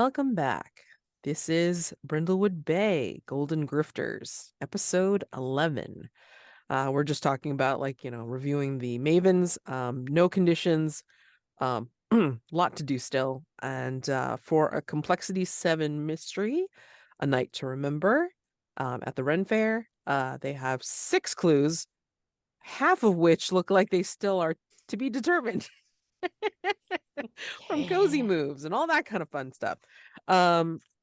welcome back. This is Brindlewood Bay, Golden Grifters, episode 11. We're just talking about, reviewing the Mavens, no conditions, lot to do still. And for a Complexity 7 mystery, A Night to Remember, at the Ren Fair, they have 6 clues, half of which look like they still are to be determined. From cozy moves and all that kind of fun stuff.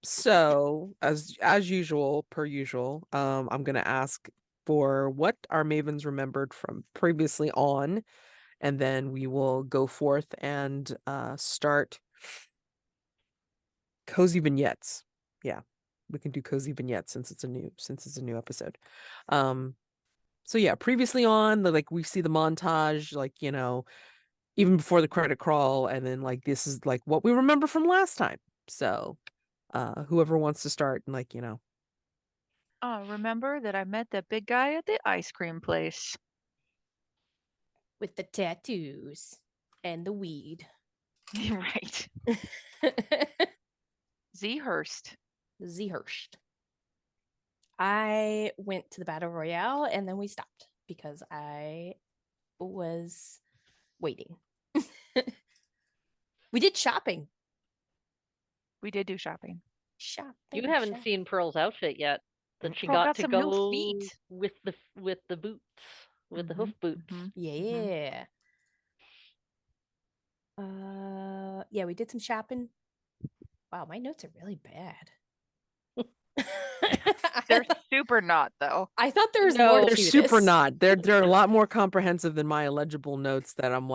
So as usual, per usual, I'm gonna ask for what our mavens remembered from previously on, and then we will go forth and start cozy vignettes. Yeah, we can do cozy vignettes since it's a new episode. So yeah, previously on, we see the montage, even before the credit crawl, and then this is what we remember from last time. So whoever wants to start, remember that I met that big guy at the ice cream place. With the tattoos and the weed. Right. Z-Hurst. Z-Hurst. I went to the Battle Royale and then we stopped because I was waiting. We did shopping. We did do shopping. You haven't seen Pearl's outfit yet. That she Pearl got to some go new feet. with the boots, with the hoof boots. Yeah. Yeah, we did some shopping. Wow, my notes are really bad. They're super not, though. I thought there was more to they're super this. not. They're a lot more comprehensive than my illegible notes that I'm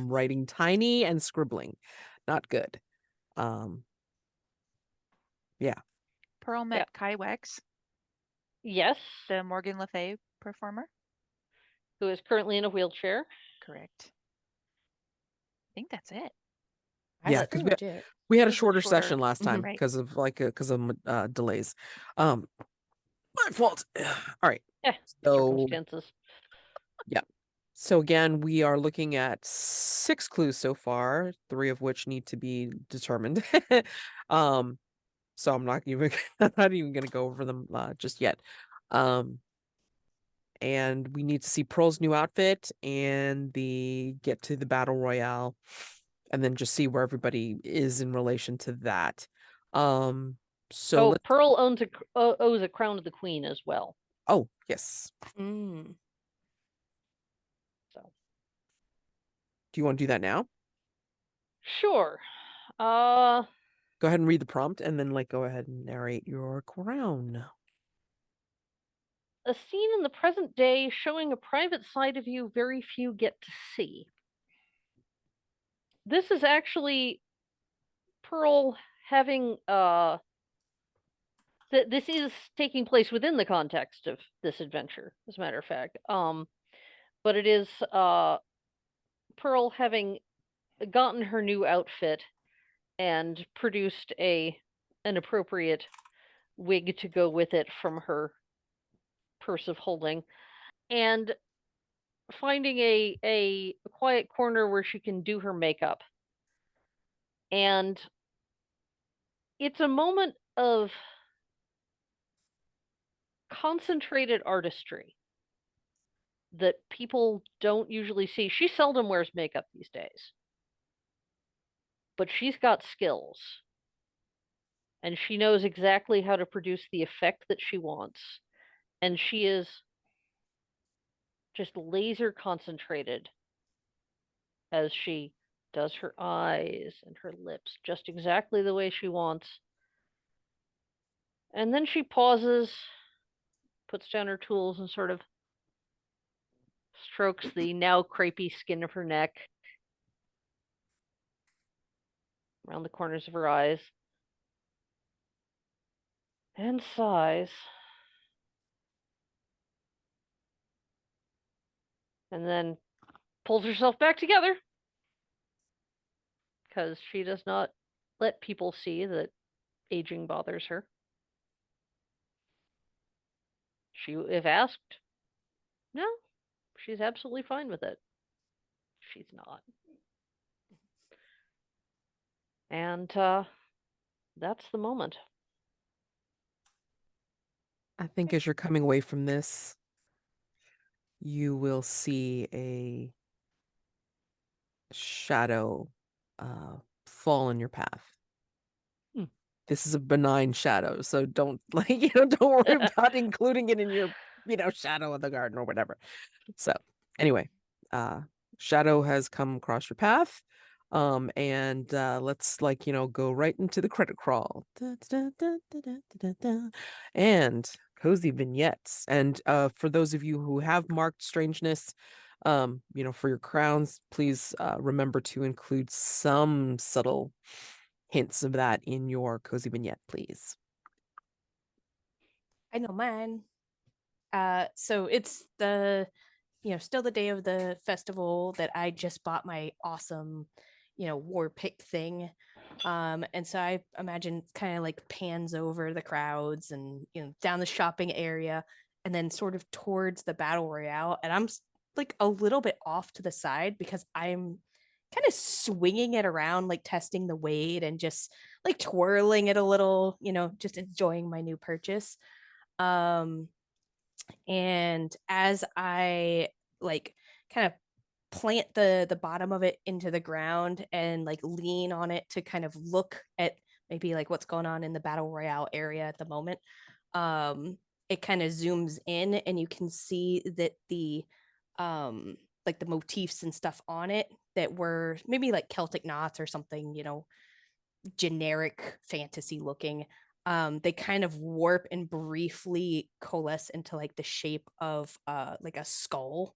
writing tiny and scribbling. Not good. Yeah. Pearl met Kai Wex. Yes. The Morgan Le Fay performer. Who is currently in a wheelchair. Correct. I think that's it. Yeah, because we had a shorter session last time because of delays. My fault. All right. Circumstances. Yeah. So again, we are looking at 6 clues so far, 3 of which need to be determined. So I'm not even going to go over them just yet. And we need to see Pearl's new outfit and get to the battle royale, and then just see where everybody is in relation to that. So Pearl owes a crown to the queen as well. Oh, yes. So, do you want to do that now? Sure. Go ahead and read the prompt, and then go ahead and narrate your crown. A scene in the present day showing a private side of you very few get to see. This is actually Pearl having this is taking place within the context of this adventure, as a matter of fact. But it is Pearl having gotten her new outfit and produced an appropriate wig to go with it from her purse of holding, and finding a quiet corner where she can do her makeup. And it's a moment of concentrated artistry that people don't usually see. She seldom wears makeup these days, but she's got skills, and she knows exactly how to produce the effect that she wants, and she is just laser concentrated as she does her eyes and her lips just exactly the way she wants. And then she pauses, puts down her tools, and sort of strokes the now crepey skin of her neck, around the corners of her eyes, and sighs. And then pulls herself back together, because she does not let people see that aging bothers her. She, if asked, no, she's absolutely fine with it. She's not. And that's the moment. I think as you're coming away from this, you will see a shadow fall in your path. Hmm. This is a benign shadow, so don't don't worry about including it in your shadow of the garden or whatever. So anyway, shadow has come across your path. And let's go right into the credit crawl. And cozy vignettes. And for those of you who have marked strangeness, for your crowns, please remember to include some subtle hints of that in your cozy vignette, please. I know mine. So it's the still the day of the festival that I just bought my awesome war pick thing. And so I imagine kind of like pans over the crowds and down the shopping area and then sort of towards the battle royale, and I'm like a little bit off to the side because I'm kind of swinging it around, like testing the weight and just like twirling it a little, just enjoying my new purchase. And as I like kind of plant the bottom of it into the ground and like lean on it to kind of look at maybe like what's going on in the battle royale area at the moment, it kind of zooms in and you can see that the like the motifs and stuff on it that were maybe like Celtic knots or something, generic fantasy looking, they kind of warp and briefly coalesce into like the shape of like a skull,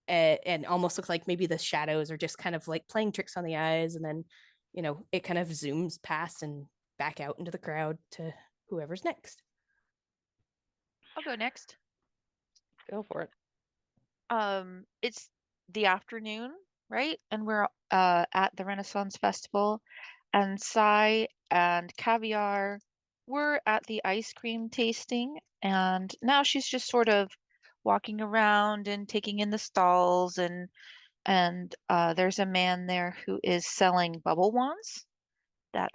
and almost looks like maybe the shadows are just kind of like playing tricks on the eyes, and then it kind of zooms past and back out into the crowd to whoever's next. I'll go next. Go for it. It's the afternoon, right? And we're at the Renaissance Festival, and Sai and Caviar were at the ice cream tasting, and now she's just sort of walking around and taking in the stalls, and there's a man there who is selling bubble wands that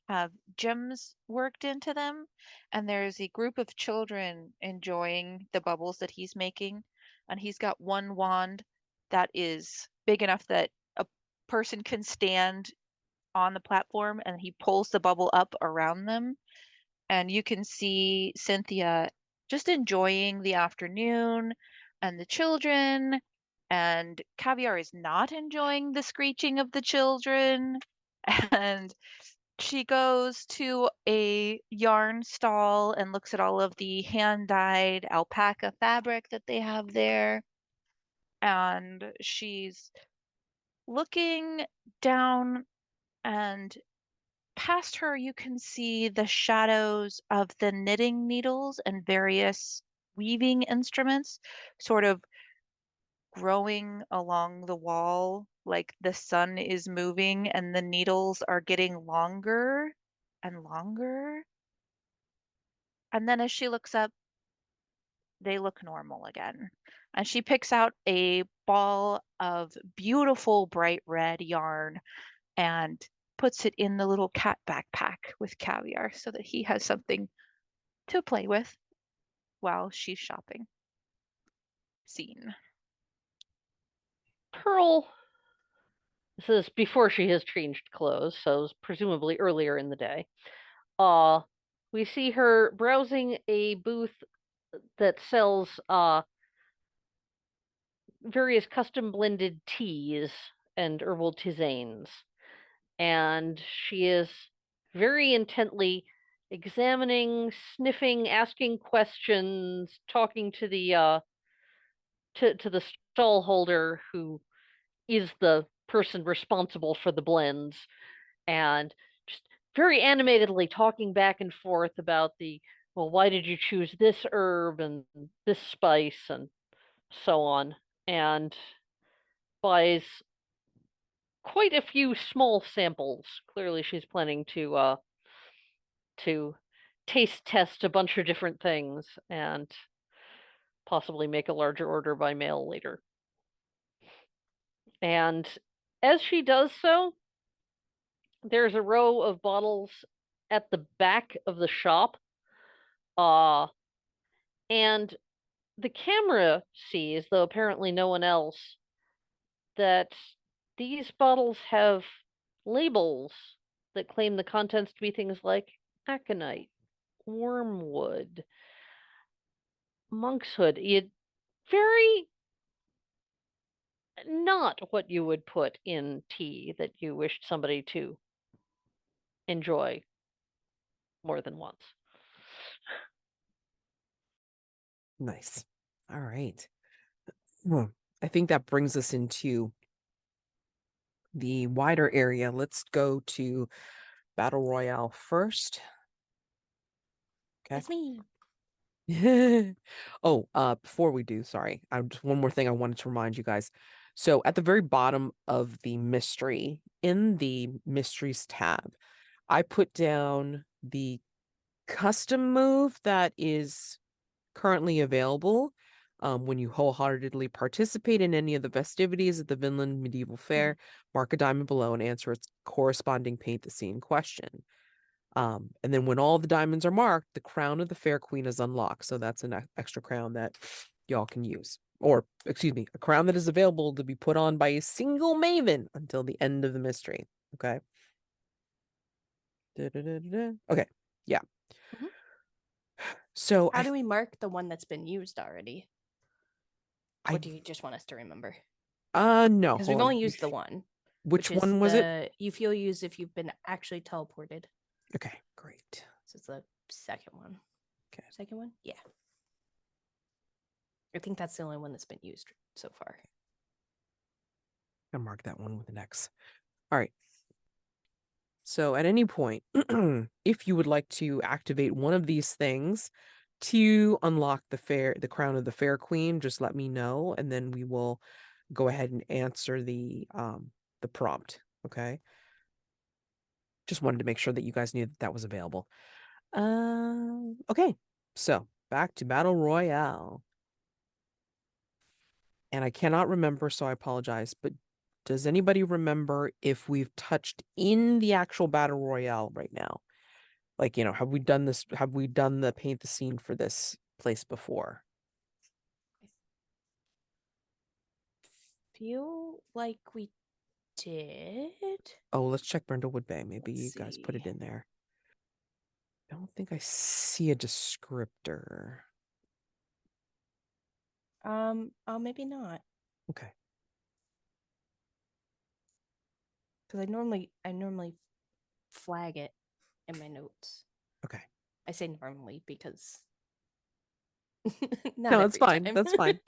have gems worked into them, and there's a group of children enjoying the bubbles that he's making, and he's got one wand that is big enough that a person can stand on the platform, and he pulls the bubble up around them, and you can see Cynthia just enjoying the afternoon and the children, and Caviar is not enjoying the screeching of the children. And she goes to a yarn stall and looks at all of the hand-dyed alpaca fabric that they have there. And she's looking down, and past her, you can see the shadows of the knitting needles and various weaving instruments sort of growing along the wall, like the sun is moving and the needles are getting longer and longer. And then as she looks up, they look normal again. And she picks out a ball of beautiful bright red yarn and puts it in the little cat backpack with Caviar so that he has something to play with while she's shopping. Scene. Pearl, this is before she has changed clothes, so presumably earlier in the day. We see her browsing a booth that sells various custom blended teas and herbal tisanes, and she is very intently examining, sniffing, asking questions, talking to the to the stall holder who is the person responsible for the blends, and just very animatedly talking back and forth about well, why did you choose this herb and this spice and so on, and buys quite a few small samples. Clearly she's planning to taste test a bunch of different things and possibly make a larger order by mail later. And as she does so, there's a row of bottles at the back of the shop. And the camera sees, though apparently no one else, that these bottles have labels that claim the contents to be things like aconite, wormwood, monkshood. Very not what you would put in tea that you wished somebody to enjoy more than once. Nice. All right. Well, I think that brings us into the wider area. Let's go to Battle Royale first. Okay. That's me. Oh, before we do, sorry. Just one more thing I wanted to remind you guys. So at the very bottom of the mystery, in the mysteries tab, I put down the custom move that is currently available when you wholeheartedly participate in any of the festivities at the Vinland Medieval Fair. Mark a diamond below and answer its corresponding paint the scene question. And then when all the diamonds are marked, the crown of the fair queen is unlocked. So that's an extra crown that y'all can use. Or, excuse me, a crown that is available to be put on by a single maven until the end of the mystery. Okay. Okay. Yeah. Mhm. So How do we mark the one that's been used already? I- Or do you just want us to remember? no. Because we've hold on. only used the one. Which is one was it? You feel used if you've been actually teleported. Okay, great. So it's the second one. Okay. Second one? Yeah. I think that's the only one that's been used so far. I'll mark that one with an X. All right. So at any point, if you would like to activate one of these things to unlock the crown of the fair queen, just let me know, and then we will go ahead and answer the prompt. Okay. Just wanted to make sure that you guys knew that that was available. Okay. So back to Battle Royale. And I cannot remember, so I apologize, but does anybody remember if we've touched in the actual Battle Royale right now? Like, have we done this? Have we done the paint the scene for this place before? Feel like we did. Oh, let's check Brindlewood Bay. Maybe Let's you guys put it see. in there. I don't think I see a descriptor. Oh, maybe not. Okay. Because I normally flag it in my notes. Okay. I say normally because No, it's fine. That's fine.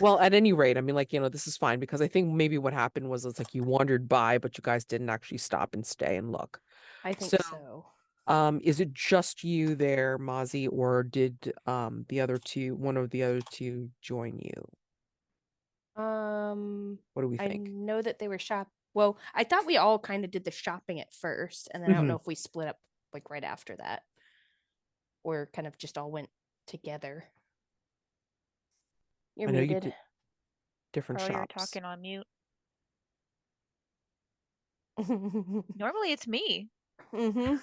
Well, at any rate, I mean, this is fine because I think maybe what happened was it's like you wandered by, but you guys didn't actually stop and stay and look. I think so. Is it just you there, Mazi, or did one of the other two join you? What do we I think? know that they were Well, I thought we all kind of did the shopping at first, and then I don't know if we split up like right after that, or kind of just all went together. You're I know muted. you did different Pearl, you're shops. talking on mute. Normally it's me. Mm-hmm.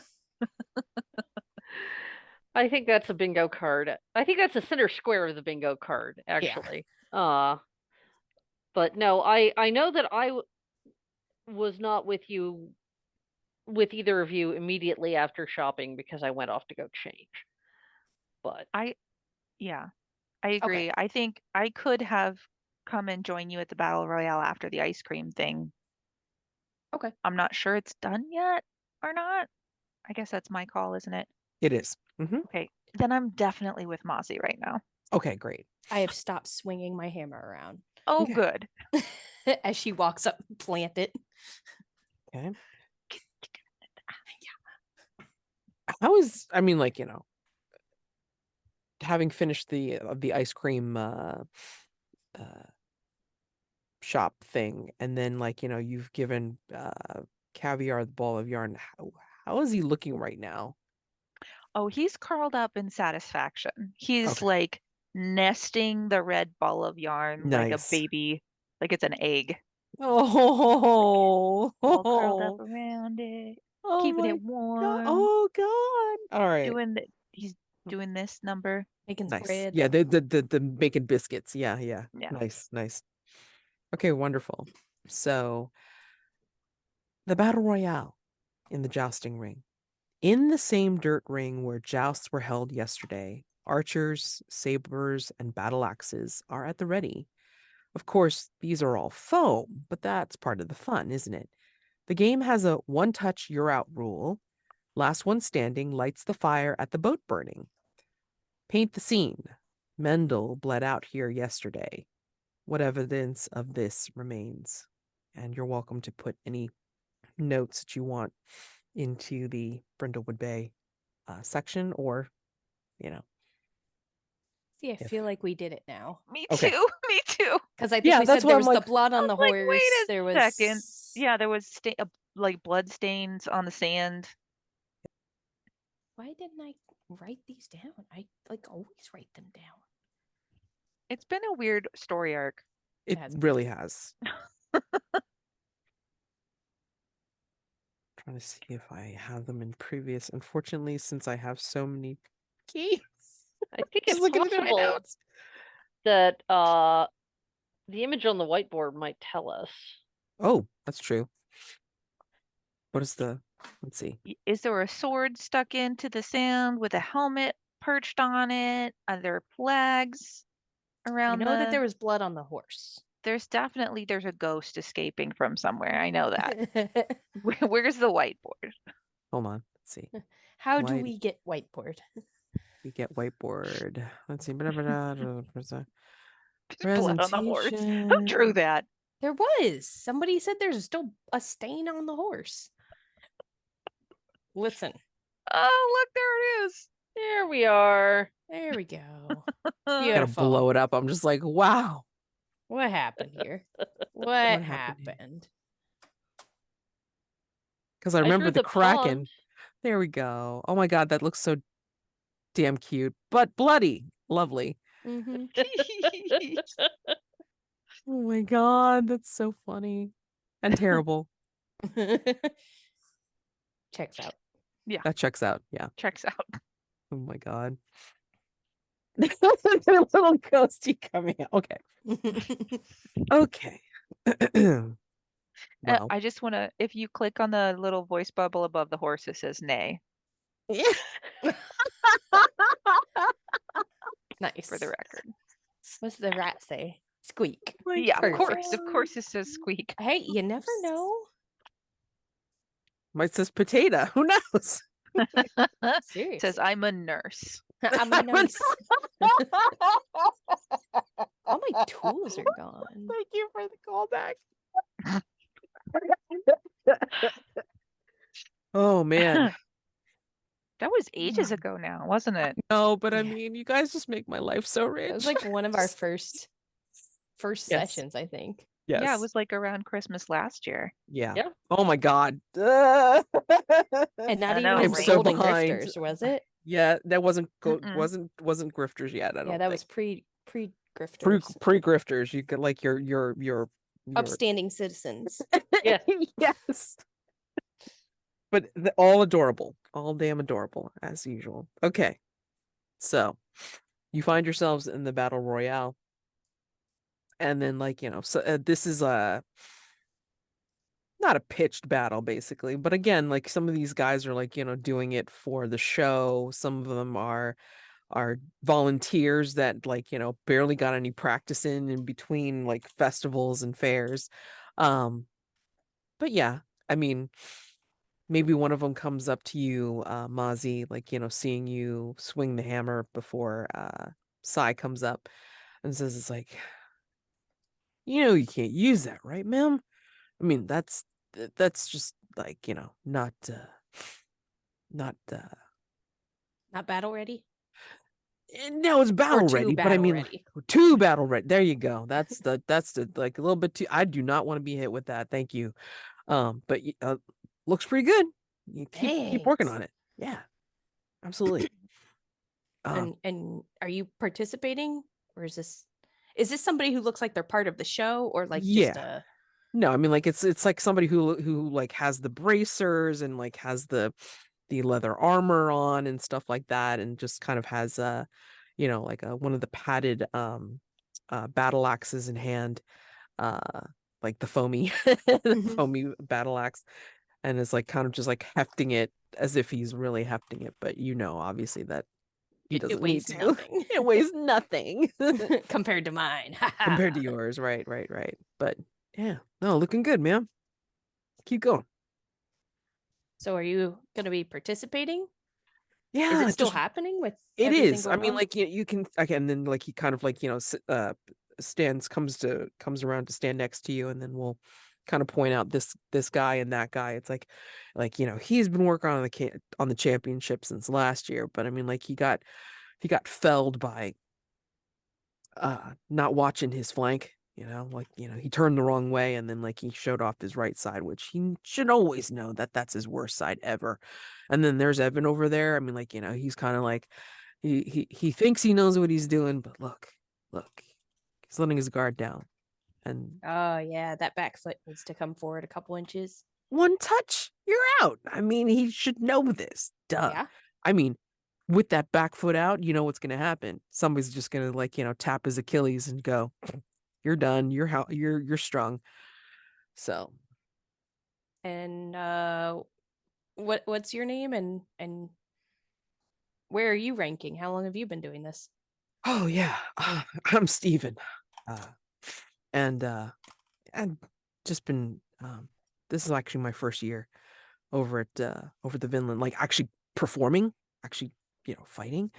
I think that's a bingo card. I think that's the center square of the bingo card, actually. But no, I know that I was not with either of you immediately after shopping because I went off to go change. But Yeah, I agree. Okay. I think I could have come and join you at the Battle Royale after the ice cream thing. Okay. I'm not sure it's done yet or not. I guess that's my call, isn't it? It is. Okay, then I'm definitely with Mazi right now. Okay, great. I have stopped swinging my hammer around. Oh, Okay. good. As she walks up, plant it. Okay. How is, I mean, having finished the ice cream shop thing, and then you've given Caviar the ball of yarn. How is he looking right now? Oh, he's curled up in satisfaction. He's Okay. like nesting the red ball of yarn like a Nice. baby, like it's an egg. Oh, All curled up around it. Oh keeping my it warm. God. Oh God. All right. He's doing this number. Making Nice. bread. Yeah, the making biscuits. Yeah. Yeah. Nice. Okay, wonderful. So the battle royale in the jousting ring. In the same dirt ring where jousts were held yesterday, archers, sabers, and battle axes are at the ready. Of course, these are all foam, but that's part of the fun, isn't it? The game has a one-touch, you're out rule. Last one standing lights the fire at the boat burning. Paint the scene. Mendel bled out here yesterday. What evidence of this remains? And you're welcome to put any notes that you want into the Brindlewood Bay section, or, See, I feel like we did it now. Me Okay. too. Me too. Because I think Yeah, we that's said why there I'm was the like- blood on the Like, horse. wait a there was second. Yeah, there was like blood stains on the sand. Why didn't I write these down? I always write them down. It's been a weird story arc. It has really has. Trying to see if I have them in previous. Unfortunately, since I have so many keys, I think just it's looking at my possible notes. that the image on the whiteboard might tell us. Oh, that's true. What is the? Let's see. Is there a sword stuck into the sand with a helmet perched on it? Are there flags I around know that there was blood on the horse. There's a ghost escaping from somewhere. I know that. Where's the whiteboard? Hold on. Let's see. How do White- we get whiteboard? We get whiteboard. Let's see. Blood on the horse. Who drew that? There was. Somebody said there's still a stain on the horse. Listen, Oh, look, there it is. There we are. there we go. Gotta Beautiful. blow it up. I'm just like, wow. What happened here? What happened here? happened? Because I remember drew the Kraken. pond. There we go. Oh my God, that looks so damn cute, but bloody. Lovely. Mm-hmm. Oh my God, that's so funny and terrible. Checks out. That checks out. Yeah. Checks out. Oh my God. The little ghosty coming out. Okay. Okay. Well, I just want to, if you click on the little voice bubble above the horse, it says nay Nice. for the record. What's the rat say? Squeak. Yeah, of course. Perfect. Of course it says squeak. Hey, you never know. Might says potato. Who knows? It Seriously. says I'm a nurse. I'm a nurse. All my tools are gone. Thank you for the callback. Oh man. That was ages ago now, wasn't it? No, but I Yeah. mean, you guys just make my life so rich. It was like one of our first Yes. sessions, I think. Yes. Yeah, it was like around Christmas last year. Yeah. Yeah. Oh my God. And not I even know, with I'm right? so Golden behind. Grifters, was it? Yeah, that wasn't Mm-mm. wasn't grifters yet. I don't Yeah, that think. was pre Grifters. pre grifters. You could like your Upstanding citizens. Yeah. Yes. But all adorable, all damn adorable as usual. Okay, so you find yourselves in the battle royale, and then so this is not a pitched battle basically, but again, like some of these guys are doing it for the show. Some of them are volunteers that barely got any practice in between like festivals and fairs. But yeah, I mean, maybe one of them comes up to you, Mazi, seeing you swing the hammer before Sai comes up and says, it's like, you can't use that, right, ma'am? I mean, that's just not Not battle ready? no, it's battle too ready, but I battle mean, ready. two battle ready. There you go. That's the like a little bit too. I do not want to be hit with that. Thank you. But looks pretty good. You keep working Thanks. on it. Yeah, absolutely. And are you participating, or is this somebody who looks like they're part of the show, or like just Yeah. No, I mean like it's like somebody who like has the bracers and like has the leather armor on and stuff like that, and just kind of has like one of the padded battle axes in hand, uh like the foamy the Mhm. foamy battle axe, and is like kind of just like hefting it as if he's really hefting it, but obviously that he It doesn't need weighs to. nothing It weighs nothing compared to mine. compared to yours. Right, right, right. But yeah, no, looking good, man. Keep going. So are you going to be participating? Is Yeah, it still just happening with it everything is. I going mean, on? like you can again, then like he kind of like comes around to stand next to you, and then we'll kind of point out this guy and that guy. It's like he's been working on the championship since last year, but I mean like he got felled by not watching his flank. He turned the wrong way, and then like he showed off his right side, which he should always know that that's his worst side ever. And then there's Evan over there. I mean, like he's kind of like he thinks he knows what he's doing, but look, he's letting his guard down. And Oh, yeah, that back foot needs to come forward a couple inches. one touch, you're out. I mean, he should know this. Duh. Yeah. I mean, with that back foot out, you know what's gonna happen. Somebody's just gonna like tap his Achilles and go, "You're done. You're strung." So And what's your name and where are you ranking? How long have you been doing this? oh yeah, I'm Steven. Uh, and I've just been this is actually my first year over the Vinland, like actually performing, actually, fighting.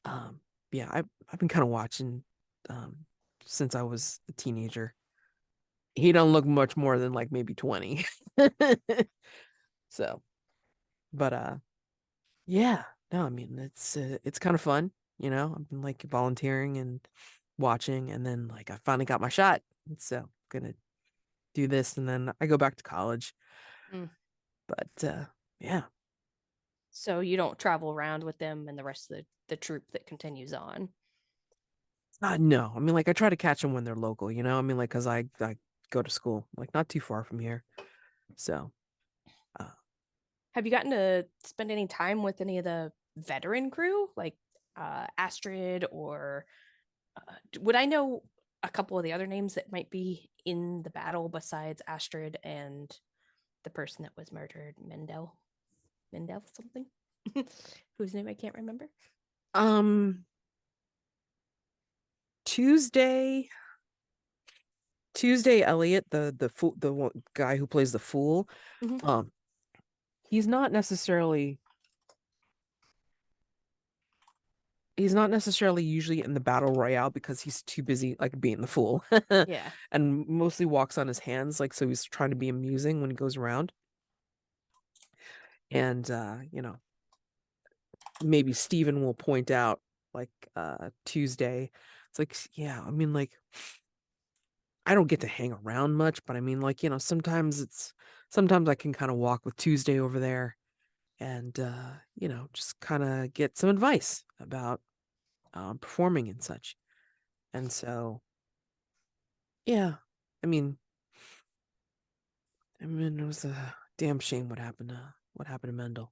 Um yeah, I've been kind of watching um since I was a teenager. He don't look much more than like maybe 20. So, but yeah, no, I mean it's kind of fun, I've been like volunteering and watching, and then like I finally got my shot. So gonna do this, and then I go back to college. Mm. But yeah. So you don't travel around with them and the rest of the troop that continues on. No, I mean like I try to catch them when they're local, I mean like because I go to school like not too far from here. So uh Have you gotten to spend any time with any of the veteran crew, like Astrid or would I know a couple of the other names that might be in the battle besides Astrid and the person that was murdered, Mendel something, whose name I can't remember. um Tuesday Elliot, the fool, guy who plays the fool, Mhm. um he's not necessarily usually in the battle royale because he's too busy like being the fool. Yeah. And mostly walks on his hands, like, so he's trying to be amusing when he goes around. And maybe Steven will point out like Tuesday. It's like, yeah, I mean like I don't get to hang around much, but I mean like, sometimes I can kind of walk with Tuesday over there and just kind of get some advice about performing and such. And so yeah, I mean it was a damn shame what happened to Mendel.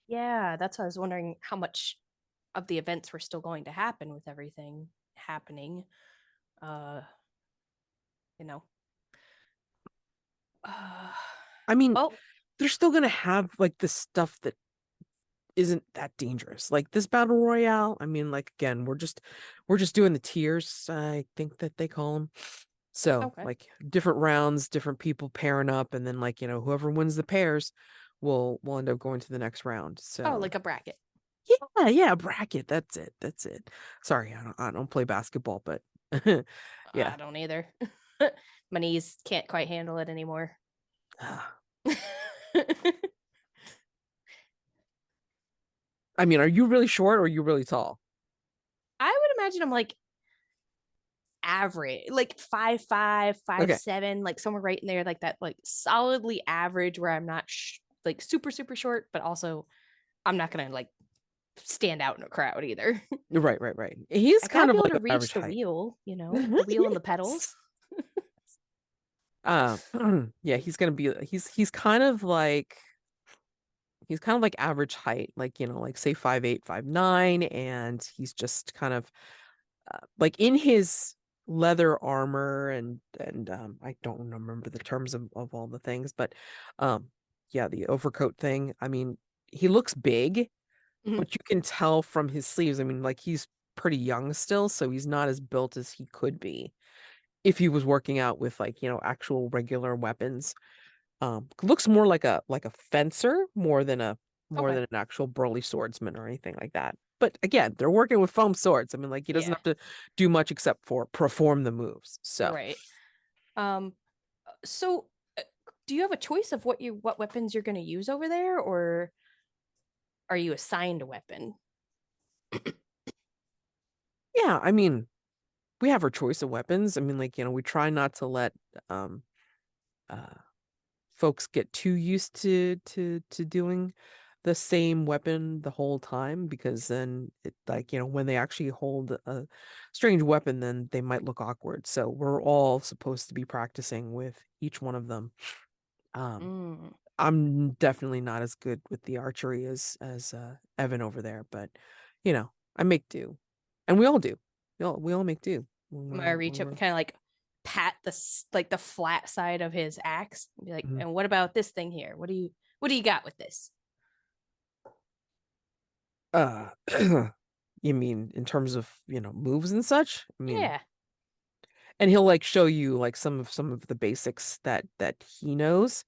Yeah, that's why I was wondering how much of the events were still going to happen with everything happening. Uh, you know. Uh, I mean, well, they're still gonna have like the stuff that isn't that dangerous. Like this battle royale, I mean, like again, we're just doing the tiers, I think that they call them. So okay. like different rounds, different people pairing up, and then like whoever wins the pairs will end up going to the next round. Oh, So like a bracket. yeah, bracket. That's it. Sorry, I don't play basketball, but yeah. I don't either. My knees can't quite handle it anymore. I mean, are you really short or are you really tall? I would imagine I'm like average, like 5'5", Okay. 5'7", like somewhere right in there, like that, like solidly average where I'm not like super, super short, but also I'm not going to like stand out in a crowd either. Right. He's I gotta kind be of able like to an reach average the height. wheel, the wheel and the pedals. Yeah, he's gonna be he's kind of like average height, like, like say 5'8", 5'9", and he's just kind of like in his leather armor and I don't remember the terms of all the things, but yeah, the overcoat thing. I mean, he looks big, Mhm. but you can tell from his sleeves. I mean, like he's pretty young still, so he's not as built as he could be if he was working out with like, actual regular weapons. Looks more like a fencer more than Okay. an actual burly swordsman or anything like that. But again, they're working with foam swords. I mean, like he doesn't Yeah. have to do much except for perform the moves. So Right. So do you have a choice of what weapons you're going to use over there, or are you assigned a weapon? yeah, I mean, we have our choice of weapons. I mean, like, we try not to let um uh folks get too used to doing the same weapon the whole time, because then it, like, when they actually hold a strange weapon, then they might look awkward. So we're all supposed to be practicing with each one of them. Mm. I'm definitely not as good with the archery as Evan over there, but I make do, and we all do. We all make do when I'm gonna we're reach up and kind of like pat the flat side of his axe and be like, Mhm. and what about this thing here? What do you got with this? uh you mean in terms of moves and such? I mean, Yeah. and he'll like show you like some of the basics that he knows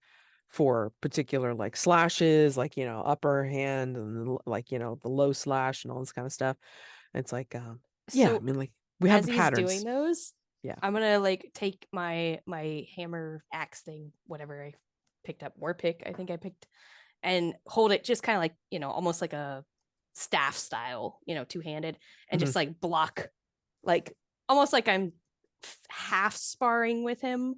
for particular like slashes, like upper hand and like the low slash and all this kind of stuff. And it's like yeah, I So mean, like we have as the he's doing patterns. those, Yeah. I'm gonna like take my hammer axe thing, whatever I picked up, war pick, I think I picked, and hold it just kind of like, almost like a staff style, two-handed, and Mhm. just like block, like almost like I'm half sparring with him.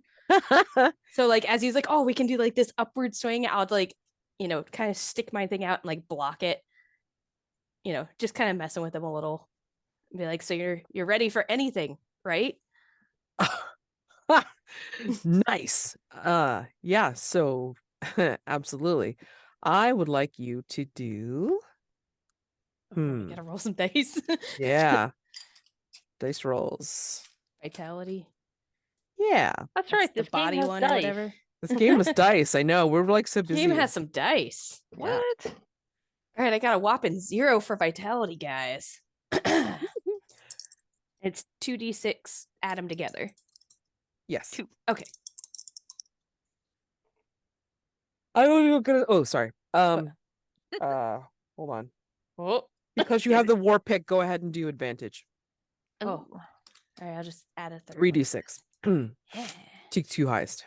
So like as he's like, oh, we can do like this upward swing, I'll like, kind of stick my thing out and like block it, just kind of messing with him a little. Be like, so you're ready for anything, right? Nice. Yeah, so absolutely. I would like you to do I gotta roll some dice. yeah, dice rolls. Vitality. Yeah. That's That's right. the This game body has one or dice. whatever. This game is dice. I know. We're like so busy. Game has some dice. Yeah. What? All right, I got a whopping 0 for vitality, guys. It's 2d6, add them together. Yes. 2. Okay. I don't even gonna sorry. Hold on. Oh, Because you have the war pick, go ahead and do advantage. oh. Ooh. All right, I'll just add a third 3d6. one. Yeah. Take two highest.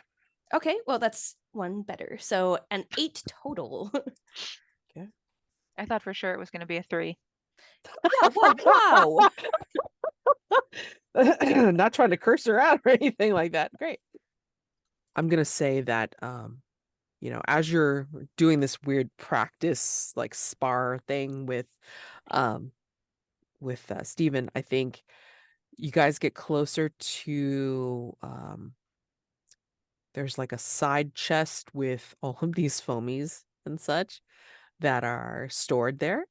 Okay, well, that's one better. So an 8 total. I thought for sure it was going to be a 3. Whoa. Not trying to curse her out or anything like that. Great. I'm gonna say that as you're doing this weird practice like spar thing with Steven, I think you guys get closer to there's like a side chest with all of these foamies and such that are stored there.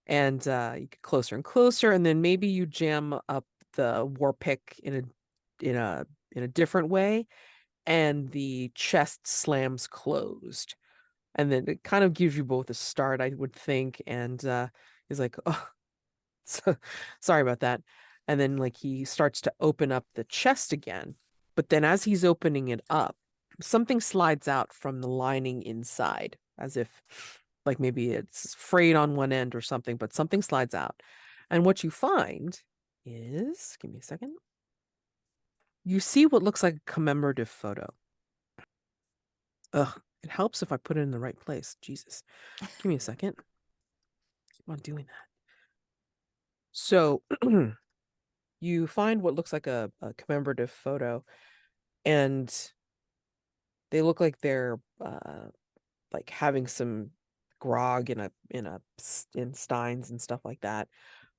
And you get closer and closer, and then maybe you jam up the war pick in a different way, and the chest slams closed. And then it kind of gives you both a start, I would think. And he's like, oh, sorry about that. And then like he starts to open up the chest again. But then as he's opening it up, something slides out from the lining inside, as if like maybe it's frayed on one end or something, but something slides out. And what you find is, give me a second, you see what looks like a commemorative photo. Ugh, it helps if I put it in the right place. Jesus. Give me a second. Keep on doing that. So you find what looks like a commemorative photo, and they look like they're like having some grog in steins and stuff like that.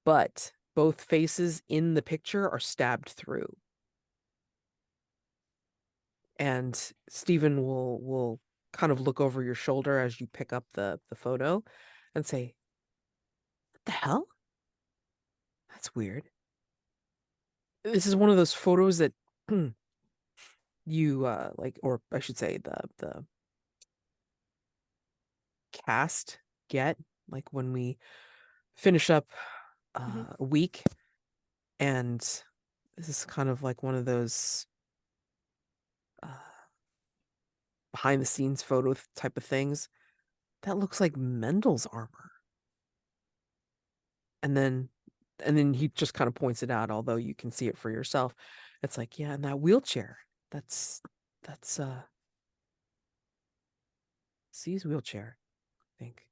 But both faces in the picture are stabbed through. and Stephen will kind of look over your shoulder as you pick up the photo and say, "What the hell? That's weird." This is one of those photos that you like, or I should say the cast get, like when we finish up a week, and this is kind of like one of those behind the scenes photo type of things that looks like Mendel's armor. And then he just kind of points it out, although you can see it for yourself. It's like, yeah, and that wheelchair, that's Z's wheelchair, I think.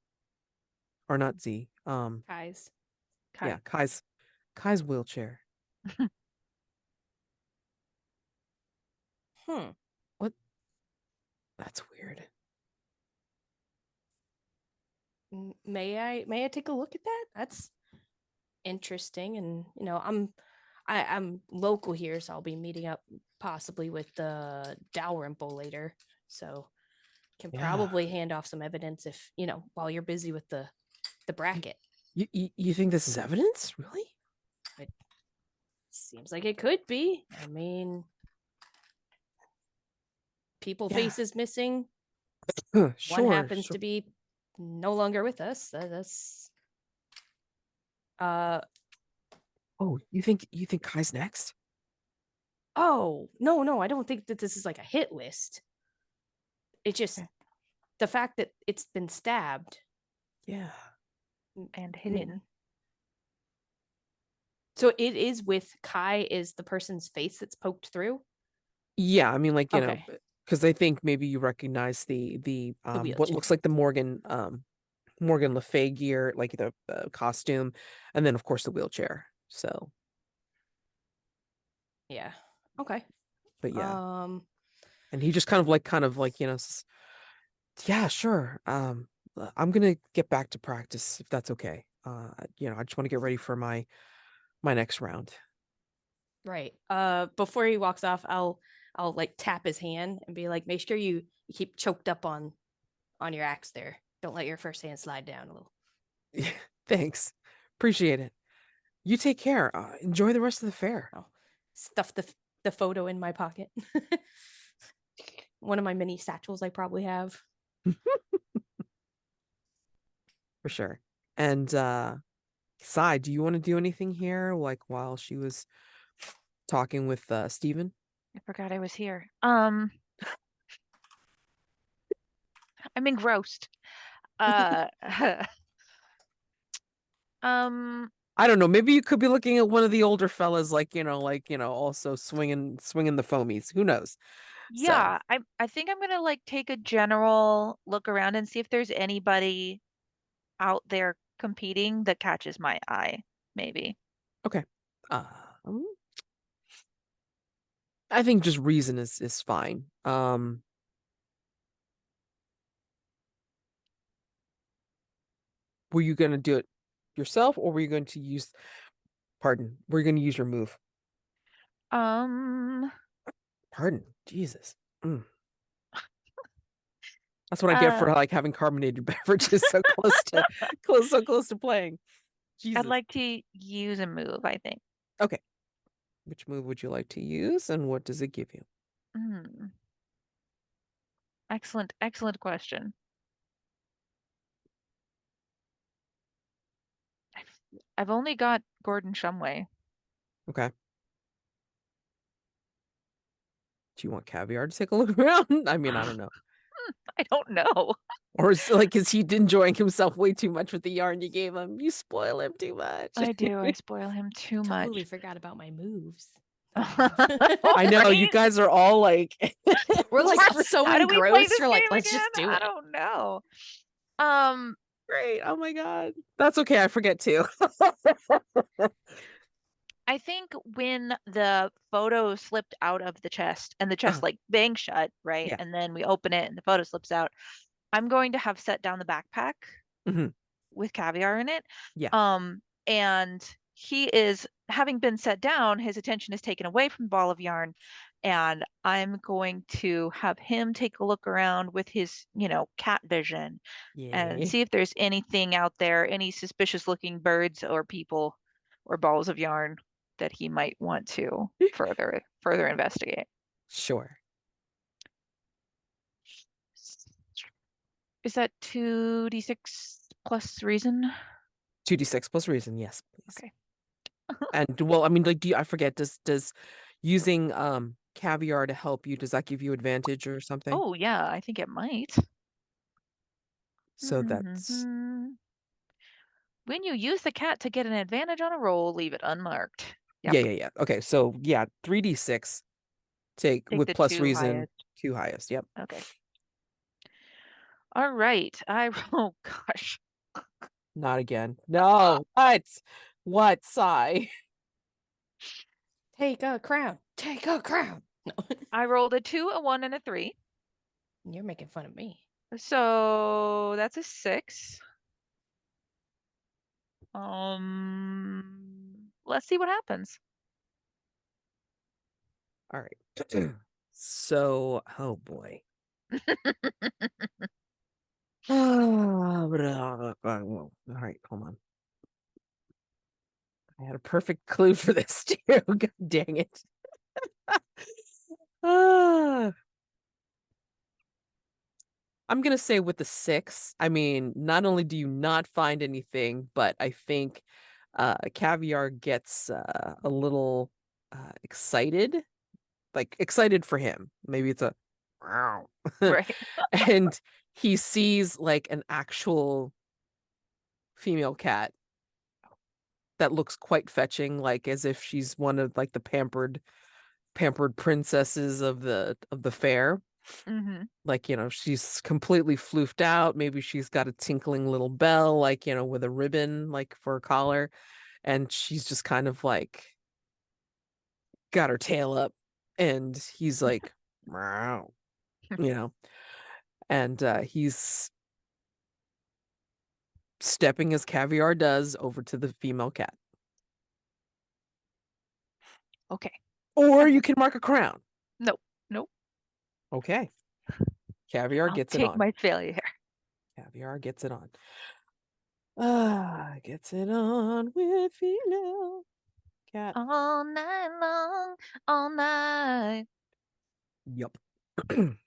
Or not Z. Kai's. Yeah, Kai's wheelchair. What? That's weird. May I take a look at that? That's interesting. And I'm local here, so I'll be meeting up possibly with the Dalrymple later. So can probably hand off some evidence if, while you're busy with the bracket. You think this is evidence? Really? It seems like it could be. I mean, people faces missing. Sure, One happens to be no longer with us. That's Oh, you think Kai's next? Oh, no, I don't think that this is like a hit list. It's just the fact that it's been stabbed. Yeah. And hidden. So it is with Kai is the person's face that's poked through? Yeah, I mean, like, you know, Okay. because I think maybe you recognize the what wheelchair. looks like the Morgan Le Fay gear, like the costume, and then of course the wheelchair. So Yeah. Okay. but yeah. And he just kind of like, yeah, sure. I'm gonna get back to practice if that's okay. I just want to get ready for my next round. Right. Before he walks off, I'll like tap his hand and be like, make sure you keep choked up on your axe there. Don't let your first hand slide down a little. Yeah, thanks. Appreciate it. You take care. Enjoy the rest of the fair. I'll stuff the photo in my pocket. One of my mini satchels I probably have. For sure. And Sai, do you want to do anything here, like while she was talking with Stephen? I forgot I was here. I'm engrossed. I don't know. Maybe you could be looking at one of the older fellas, also swinging the foamies. Who knows? Yeah, I think I'm gonna like take a general look around and see if there's anybody out there competing that catches my eye, maybe. Okay. I think just reason is fine. Were you going to do it yourself, or were you going to use? Pardon. Were you going to use your move? Pardon. Jesus. That's what I get for like having carbonated beverages so close to playing. Jesus. I'd like to use a move, I think. Okay. Which move would you like to use, and what does it give you? Excellent question. I've only got Gordon Shumway. Okay. Do you want Caviar to take a look around? I mean, I don't know. I don't know. Or is he enjoying himself way too much with the yarn you gave him? You spoil him too much. I do. I spoil him too much. Totally forgot about my moves. I know, right? You guys are all like we're like so engrossed. We're like, let's again? just do it. I don't know. Great. Oh my god. That's okay. I forget too. I think when the photo slipped out of the chest and the chest like bang shut, right? Yeah. And then we open it and the photo slips out, I'm going to have set down the backpack with Caviar in it. Yeah. And he is, having been set down, his attention is taken away from the ball of yarn. and I'm going to have him take a look around with his, cat vision and Yeah. see if there's anything out there, any suspicious looking birds or people or balls of yarn that he might want to further investigate. Sure. Is that 2d6 plus reason? 2d6 plus reason, yes, please. Okay. And well, I mean, like, I forget, does using caviar to help you, does that give you advantage or something? Oh yeah, I think it might. So that's When you use the cat to get an advantage on a roll, leave it unmarked. Yep. yeah. Okay, so yeah, 3d6 take Take with the plus 2 reason, highest. 2 highest. Yep. Okay. All right. Oh gosh. Not again. No. What? Sigh. Take a crown. Take a crown. No. I rolled a 2, a 1, and a 3. You're making fun of me. So that's a 6. Let's see what happens. All right. So, oh boy. All right, hold on. I had a perfect clue for this too. God dang it. Ah. I'm gonna say with the 6, I mean, not only do you not find anything, but I think Caviar gets a little excited, like excited for him. Maybe it's a wow. Right. And he sees like an actual female cat that looks quite fetching, like as if she's one of like the pampered princesses of the fair. Mm-hmm. Like, she's completely floofed out. Maybe she's got a tinkling little bell, like, with a ribbon, like for a collar. And she's just kind of like got her tail up. And he's like, meow, and he's stepping as Caviar does over to the female cat. Okay. Or you can mark a crown. Nope. Okay. Caviar I'll gets it take on. my failure. Caviar gets it on. Gets it on with female cat. All night long, all night. Yup. I don't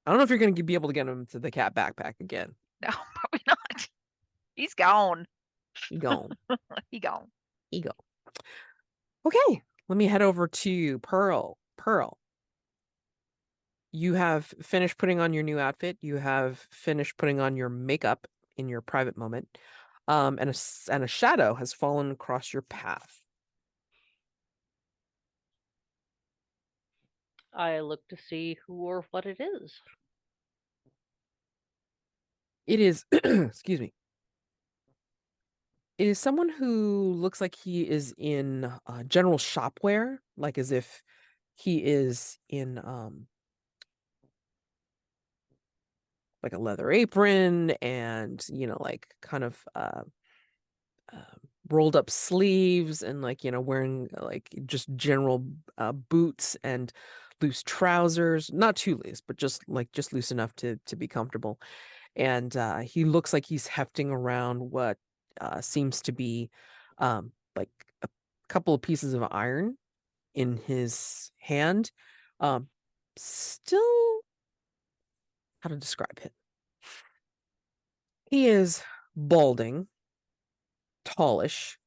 know if you're going to be able to get him to the cat backpack again. No, probably not. He's gone. He gone. He gone. He gone. Okay, let me head over to Pearl. Pearl, you have finished putting on your new outfit. You have finished putting on your makeup in your private moment. And a shadow has fallen across your path. I look to see who or what it is. It is, excuse me. It is someone who looks like he is in general shopwear, like as if he is in like a leather apron and like kind of rolled up sleeves and like wearing like just general boots and loose trousers, not too loose, but just loose enough to be comfortable. And he looks like he's hefting around what seems to be like a couple of pieces of iron in his hand. Still, how to describe him? He is balding, tallish,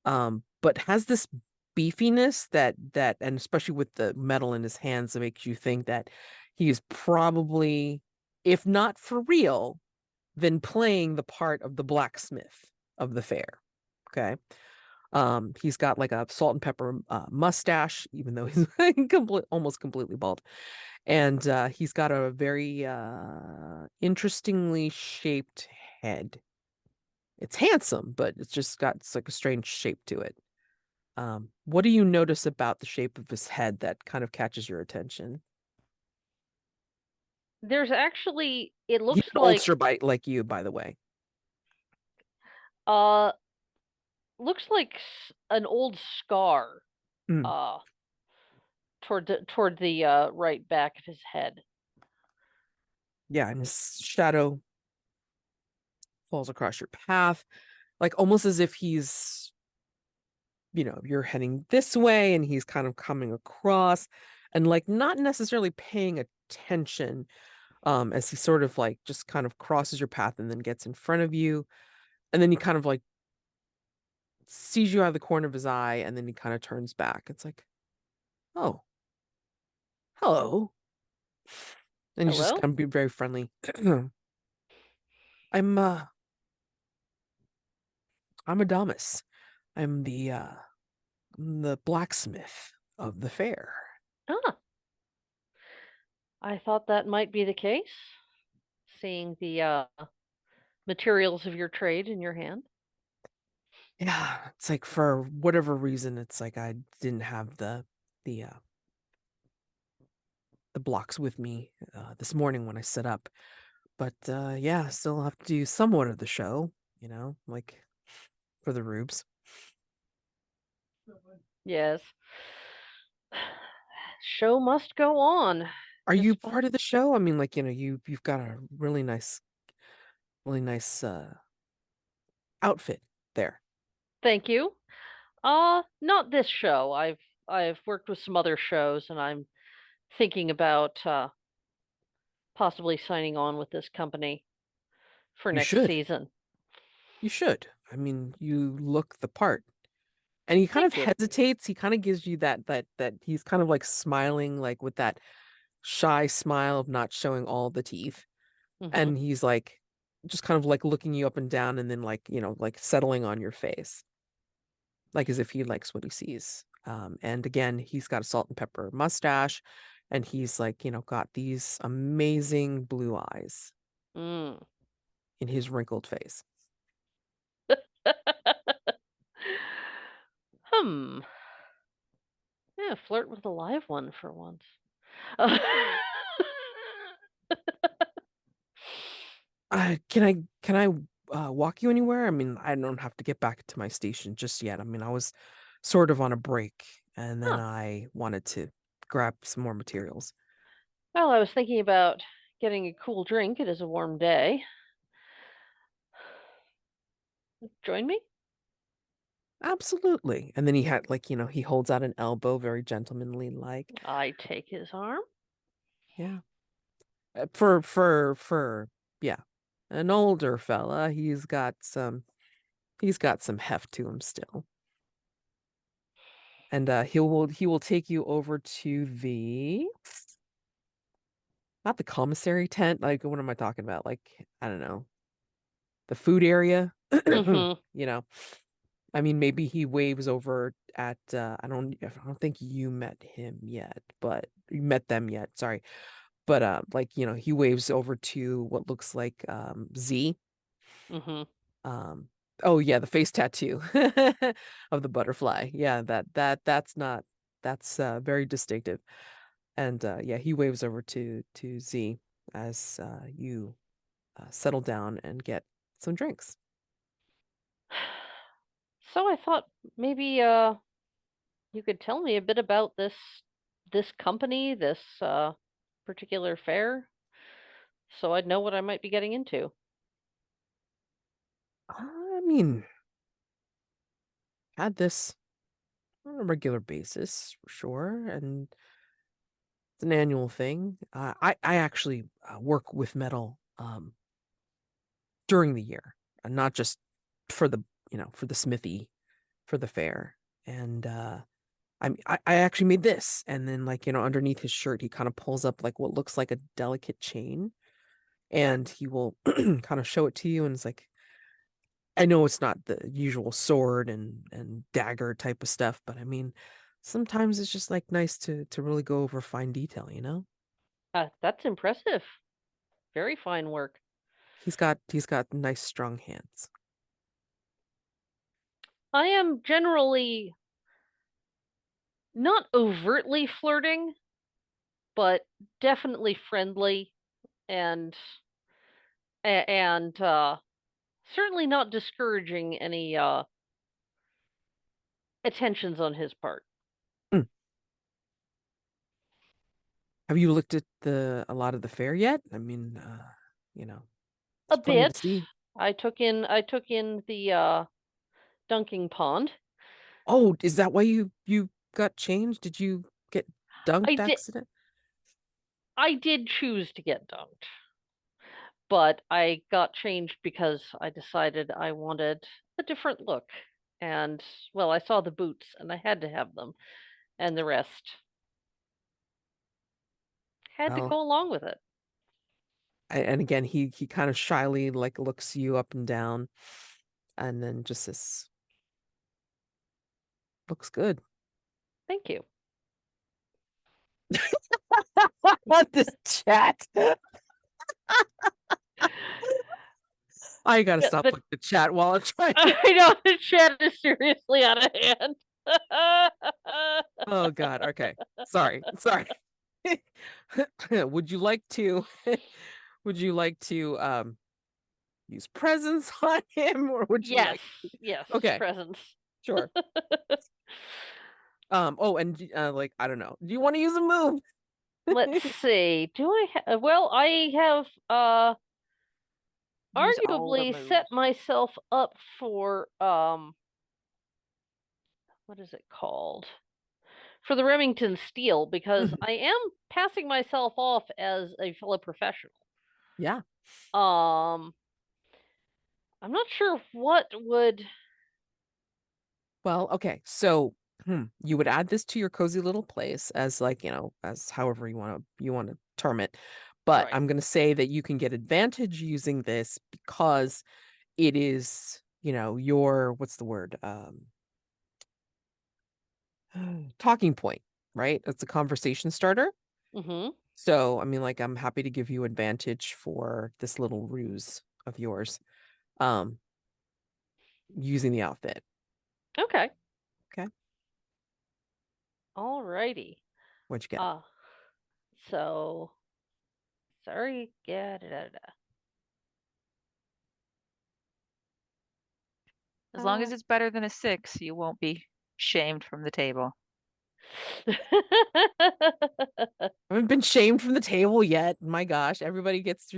but has this beefiness that and especially with the metal in his hands, that makes you think that he is probably, if not for real, then playing the part of the blacksmith of the fair. Okay. He's got like a salt and pepper mustache, even though he's almost completely bald. And he's got a very interestingly shaped head. It's handsome, but it's like a strange shape to it. What do you notice about the shape of his head that kind of catches your attention? There's actually, it He's looks an like ulcer bite like you, by the way. looks like an old scar. Mm. toward the right back of his head. Yeah, and his shadow falls across your path, like almost as if he's, you're heading this way and he's kind of coming across and like not necessarily paying attention, as he sort of like just kind of crosses your path and then gets in front of you. And then he kind of like sees you out of the corner of his eye and then he kind of turns back. It's like, oh, hello. And he's just Hello? kind of be very friendly. I'm Adamus. I'm the blacksmith of the fair. Ah, I thought that might be the case, seeing the materials of your trade in your hand. Yeah, it's like for whatever reason, it's like I didn't have the the blocks with me this morning when I set up. But yeah, still have to do somewhat of the show, like for the rubes. Yes. Show must go on. Are you Despite... part of the show? I mean, like, you've got a really nice outfit there. Thank you. Not this show. I've worked with some other shows, and I'm thinking about possibly signing on with this company for You next should. season. You should. I mean, you look the part. And he kind of Thank you. hesitates. He kind of gives you that he's kind of like smiling, like with that shy smile of not showing all the teeth. Mm-hmm. And he's like just kind of like looking you up and down and then like, like settling on your face. Like as if he likes what he sees. And again, he's got a salt and pepper mustache and he's like, got these amazing blue eyes Mm. in his wrinkled face. Hmm. Yeah, flirt with a live one for once. Can I walk you anywhere? I mean, I don't have to get back to my station just yet. I mean, I was sort of on a break and then Huh. I wanted to grab some more materials. Well, I was thinking about getting a cool drink. It is a warm day. Join me? Absolutely. And then he had like, he holds out an elbow, very gentlemanly like. I take his arm. Yeah. For yeah. An older fella, he's got some heft to him still. And he will take you over to the not the commissary tent, like what am I talking about? Like, I don't know, the food area. Mm-hmm. I mean, maybe he waves over at I don't think you met him yet, but you met them yet, sorry. But like, he waves over to what looks like Z. Mm-hmm. Um oh yeah, the face tattoo of the butterfly. Yeah, that's very distinctive. And yeah, he waves over to Z as you settle down and get some drinks. So I thought maybe you could tell me a bit about this company, this particular fair, so I'd know what I might be getting into. I mean, had this on a regular basis for sure, and it's an annual thing. I actually work with metal during the year, and not just for the smithy for the fair. And I actually made this, and then like underneath his shirt, he kind of pulls up like what looks like a delicate chain, and he will kind of show it to you, and it's like I know it's not the usual sword and dagger type of stuff, but I mean, sometimes it's just like nice to really go over fine detail. That's impressive. Very fine work. He's got nice strong hands. I am generally not overtly flirting, but definitely friendly and and certainly not discouraging any attentions on his part. Mm. Have you looked at a lot of the fair yet? I mean, you know, A there's plenty to bit. see. I took in the dunking pond. Oh, is that why you got changed? Did you get I dunked did accident? I did choose to get dunked, but I got changed because I decided I wanted a different look. And well, I saw the boots and I had to have them, and the rest had to Well, go along with it. and again, he kind of shyly like looks you up and down, and then just says, "Looks good." Thank you. What this chat? I gotta Yeah, stop looking at chat while I'm trying to. I know the chat is seriously out of hand. Oh God. Okay. Sorry. Would you like to? Would you like to use presents on him, or would you Yes, like? yes, Okay. presents. Sure. Oh, and like I don't know. Do you want to use a move? Let's see. Do I have? Well, I have Use all the arguably set moves. myself up for what is it called? For the Remington Steel because I am passing myself off as a fellow professional. Yeah. Um, I'm not sure what would. Well, okay. So you would add this to your cozy little place as like, as however you want to term it. But Right. I'm going to say that you can get advantage using this because it is, your what's the word? Talking point, right? It's a conversation starter. Mm-hmm. So, I mean, like I'm happy to give you advantage for this little ruse of yours um using the outfit. Okay. Okay. Alrighty. What'd you get? So sorry. Yeah. Da, da, da. As long as it's better than a 6, you won't be shamed from the table. I haven't been shamed from the table yet. My gosh, everybody gets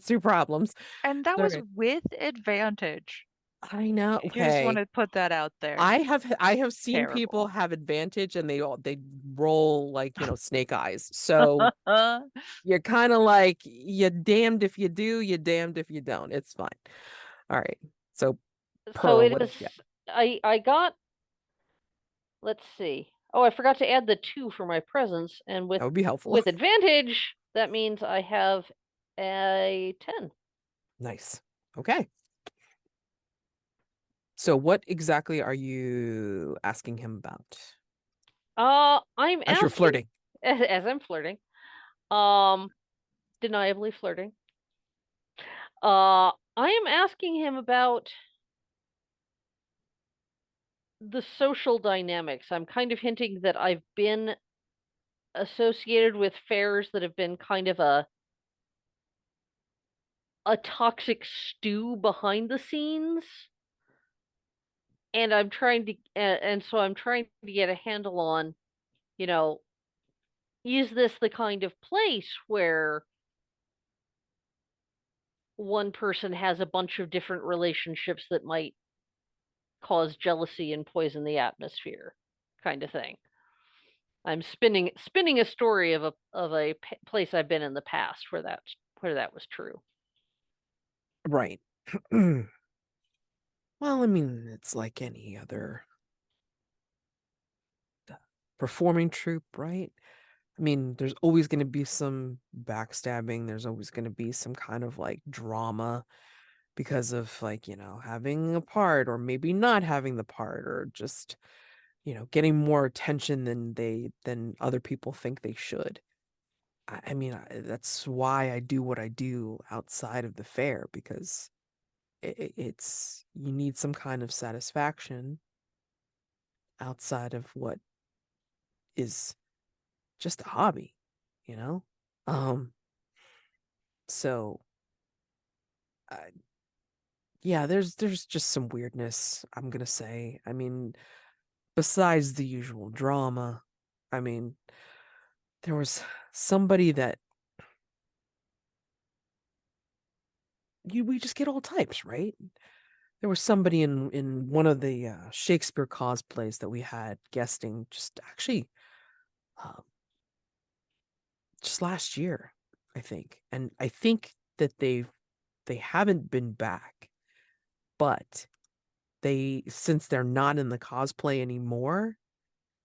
through problems. And that All was right. with advantage. I know. I just want Okay. to put that out there. I have seen people Terrible. have advantage and they roll like, snake eyes. So you're kind of like you're damned if you do, you're damned if you don't. It's fine. All right. So So Pearl, it what did is. you get? I got. Let's see. Oh, I forgot to add the 2 for my presents, and That would be helpful. with advantage, that means I have a 10. Nice. Okay. So what exactly are you asking him about? I'm As you're asking flirting. as I'm flirting. Um, Deniably flirting. I am asking him about the social dynamics. I'm kind of hinting that I've been associated with fairs that have been kind of a toxic stew behind the scenes, and so I'm trying to get a handle on, you know, is this the kind of place where one person has a bunch of different relationships that might cause jealousy and poison the atmosphere, kind of thing. I'm spinning a story of a place I've been in the past where that was true. Right. Well, I mean, it's like any other performing troupe, right? I mean, there's always going to be some backstabbing. There's always going to be some kind of like drama because of like, having a part or maybe not having the part or just, getting more attention than other people think they should. I mean, that's why I do what I do outside of the fair because it's you need some kind of satisfaction outside of what is just a hobby, you know? Um, so uh, yeah, there's just some weirdness, I'm gonna say. I mean, besides the usual drama, I mean, there was somebody that we just get all types, right? There was somebody in one of the Shakespeare cosplays that we had guesting just actually um, just last year, I think. And I think that they haven't been back, but since they're not in the cosplay anymore,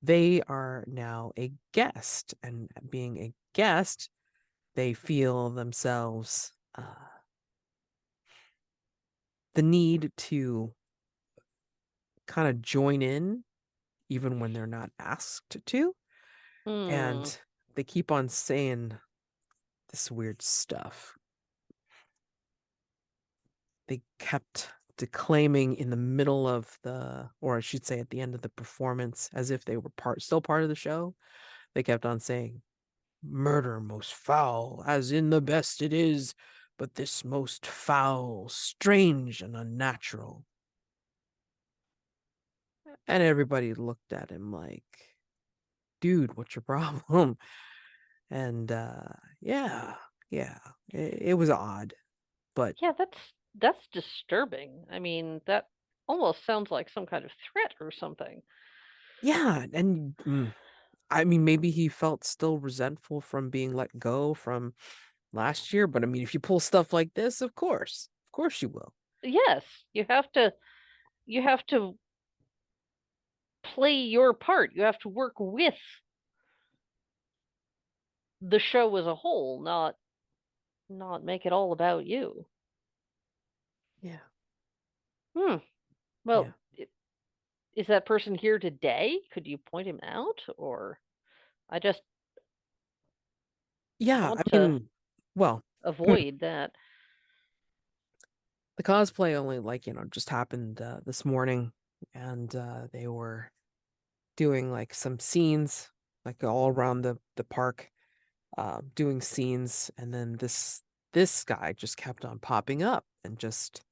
they are now a guest, and being a guest, they feel themselves the need to kind of join in even when they're not asked to. Hmm. And they keep on saying this weird stuff. They kept declaiming in the middle of or I should say at the end of the performance, as if they were still part of the show. They kept on saying, "Murder most foul, as in the best it is, but this most foul, strange, and unnatural." And everybody looked at him like, "Dude, what's your problem?" And yeah, it was odd, but Yeah, that's disturbing. I mean, that almost sounds like some kind of threat or something. yeah, and I mean, maybe he felt still resentful from being let go from last year, but I mean, if you pull stuff like this, of course you will. Yes, you have to play your part. You have to work with the show as a whole, not make it all about you. Yeah, Hmm. yeah, Well, is that person here today? Could you point him out, or I just yeah. I want to mean, well, avoid that. the cosplay only just happened this morning, and they were doing like some scenes like all around the park, doing scenes, and then this guy just kept on popping up and just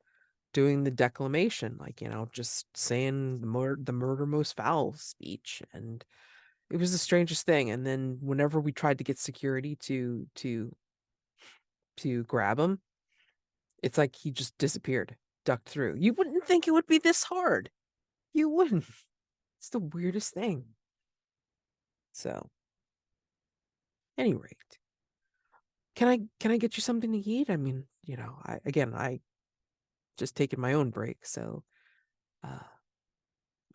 doing the declamation, like just saying the murder most foul speech, and it was the strangest thing. And then whenever we tried to get security to grab him, it's like he just disappeared, ducked through. You wouldn't think it would be this hard. You wouldn't. It's the weirdest thing. So, any rate, can I get you something to eat? I mean, I just taken my own break, so uh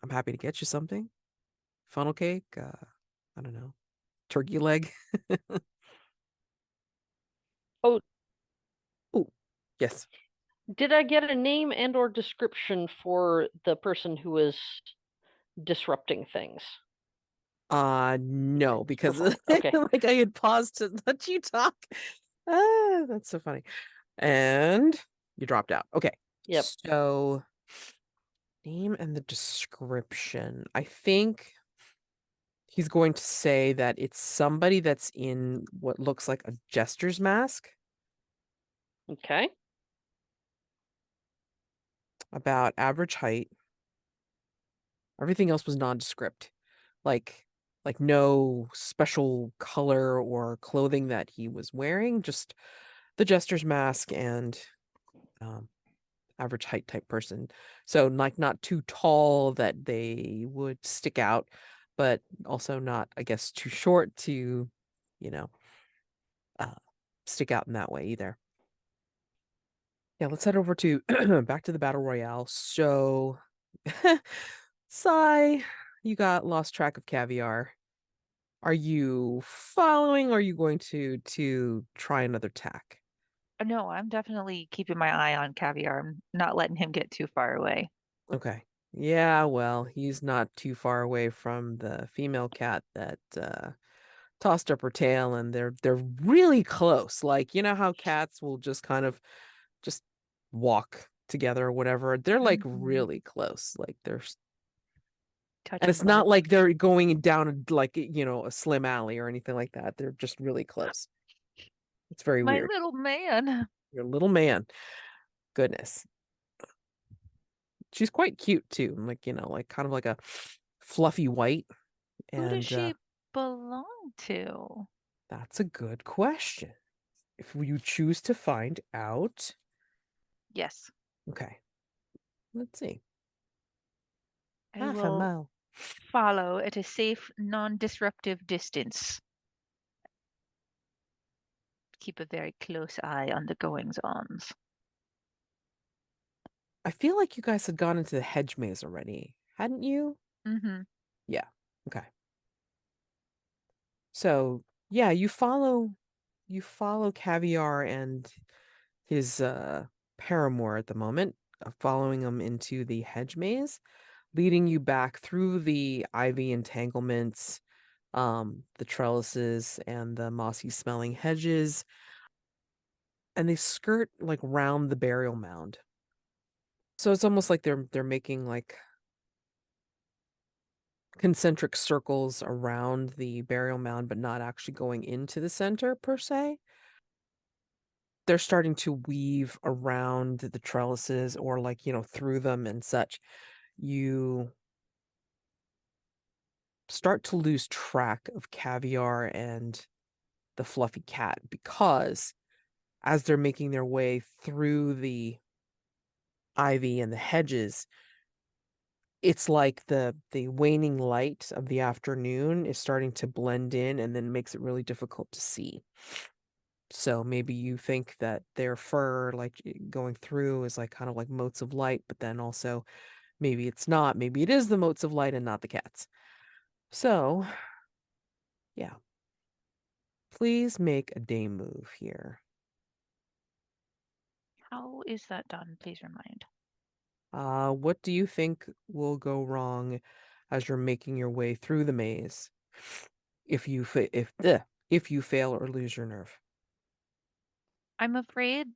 I'm happy to get you something. Funnel cake, I don't know, turkey leg. Oh, Oh, yes. did I get a name and or description for the person who is disrupting things? No, because Okay. like I had paused to let you talk. That's so funny. And you dropped out. Okay. Yep. So name and the description. I think he's going to say that it's somebody that's in what looks like a jester's mask, Okay. about average height. Everything else was nondescript. Like no special color or clothing that he was wearing, just the jester's mask and um, average height type person. So like not too tall that they would stick out, but also not, I guess, too short to, you know, uh, stick out in that way either. Yeah, let's head over to back to the battle royale. So, Sigh, you got lost track of Caviar. Are you following? Or are you going to try another tack? No, I'm definitely keeping my eye on Caviar. I'm not letting him get too far away. Okay. Yeah, well, he's not too far away from the female cat that tossed up her tail, and they're really close. Like, you know how cats will just kind of just walk together or whatever. They're like Mhm. really close. Like and Touching it's not butts. like they're going down like, a slim alley or anything like that. They're just really close. It's very My weird. little man. Your little man. Goodness. She's quite cute too. Like, like kind of like a fluffy white. Who does And she belong to? That's a good question. If you choose to find out, Yes. okay. Let's see. I Half a will mile. follow at a safe, non-disruptive distance. Keep a very close eye on the goings-ons. I feel like you guys had gone into the hedge maze already, hadn't you? Mm-hmm. Yeah. Okay. So yeah, you follow Caviar and his paramour at the moment, following him into the hedge maze, leading you back through the ivy entanglements, the trellises and the mossy smelling hedges, and they skirt like round the burial mound. So it's almost like they're making like concentric circles around the burial mound, but not actually going into the center per se. They're starting to weave around the trellises or like, through them and such. You start to lose track of Caviar and the fluffy cat because as they're making their way through the ivy and the hedges, it's like the waning light of the afternoon is starting to blend in and then makes it really difficult to see. So maybe you think that their fur, like going through, is like kind of like motes of light, but then also maybe it's not. Maybe it is the motes of light and not the cats. So, yeah. Please make a day move here. How is that done? Please remind. What do you think will go wrong as you're making your way through the maze if you if you fail or lose your nerve? I'm afraid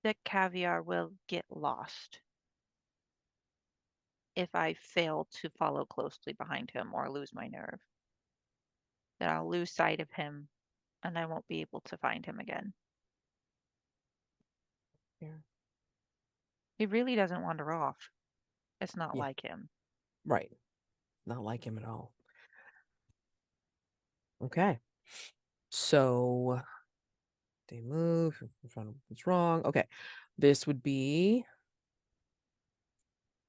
that Caviar will get lost if I fail to follow closely behind him or lose my nerve. That I'll lose sight of him and I won't be able to find him again. Yeah. He really doesn't wander off. It's not Yeah. like him. Right. Not like him at all. Okay. So they move. What's wrong? Okay. This would be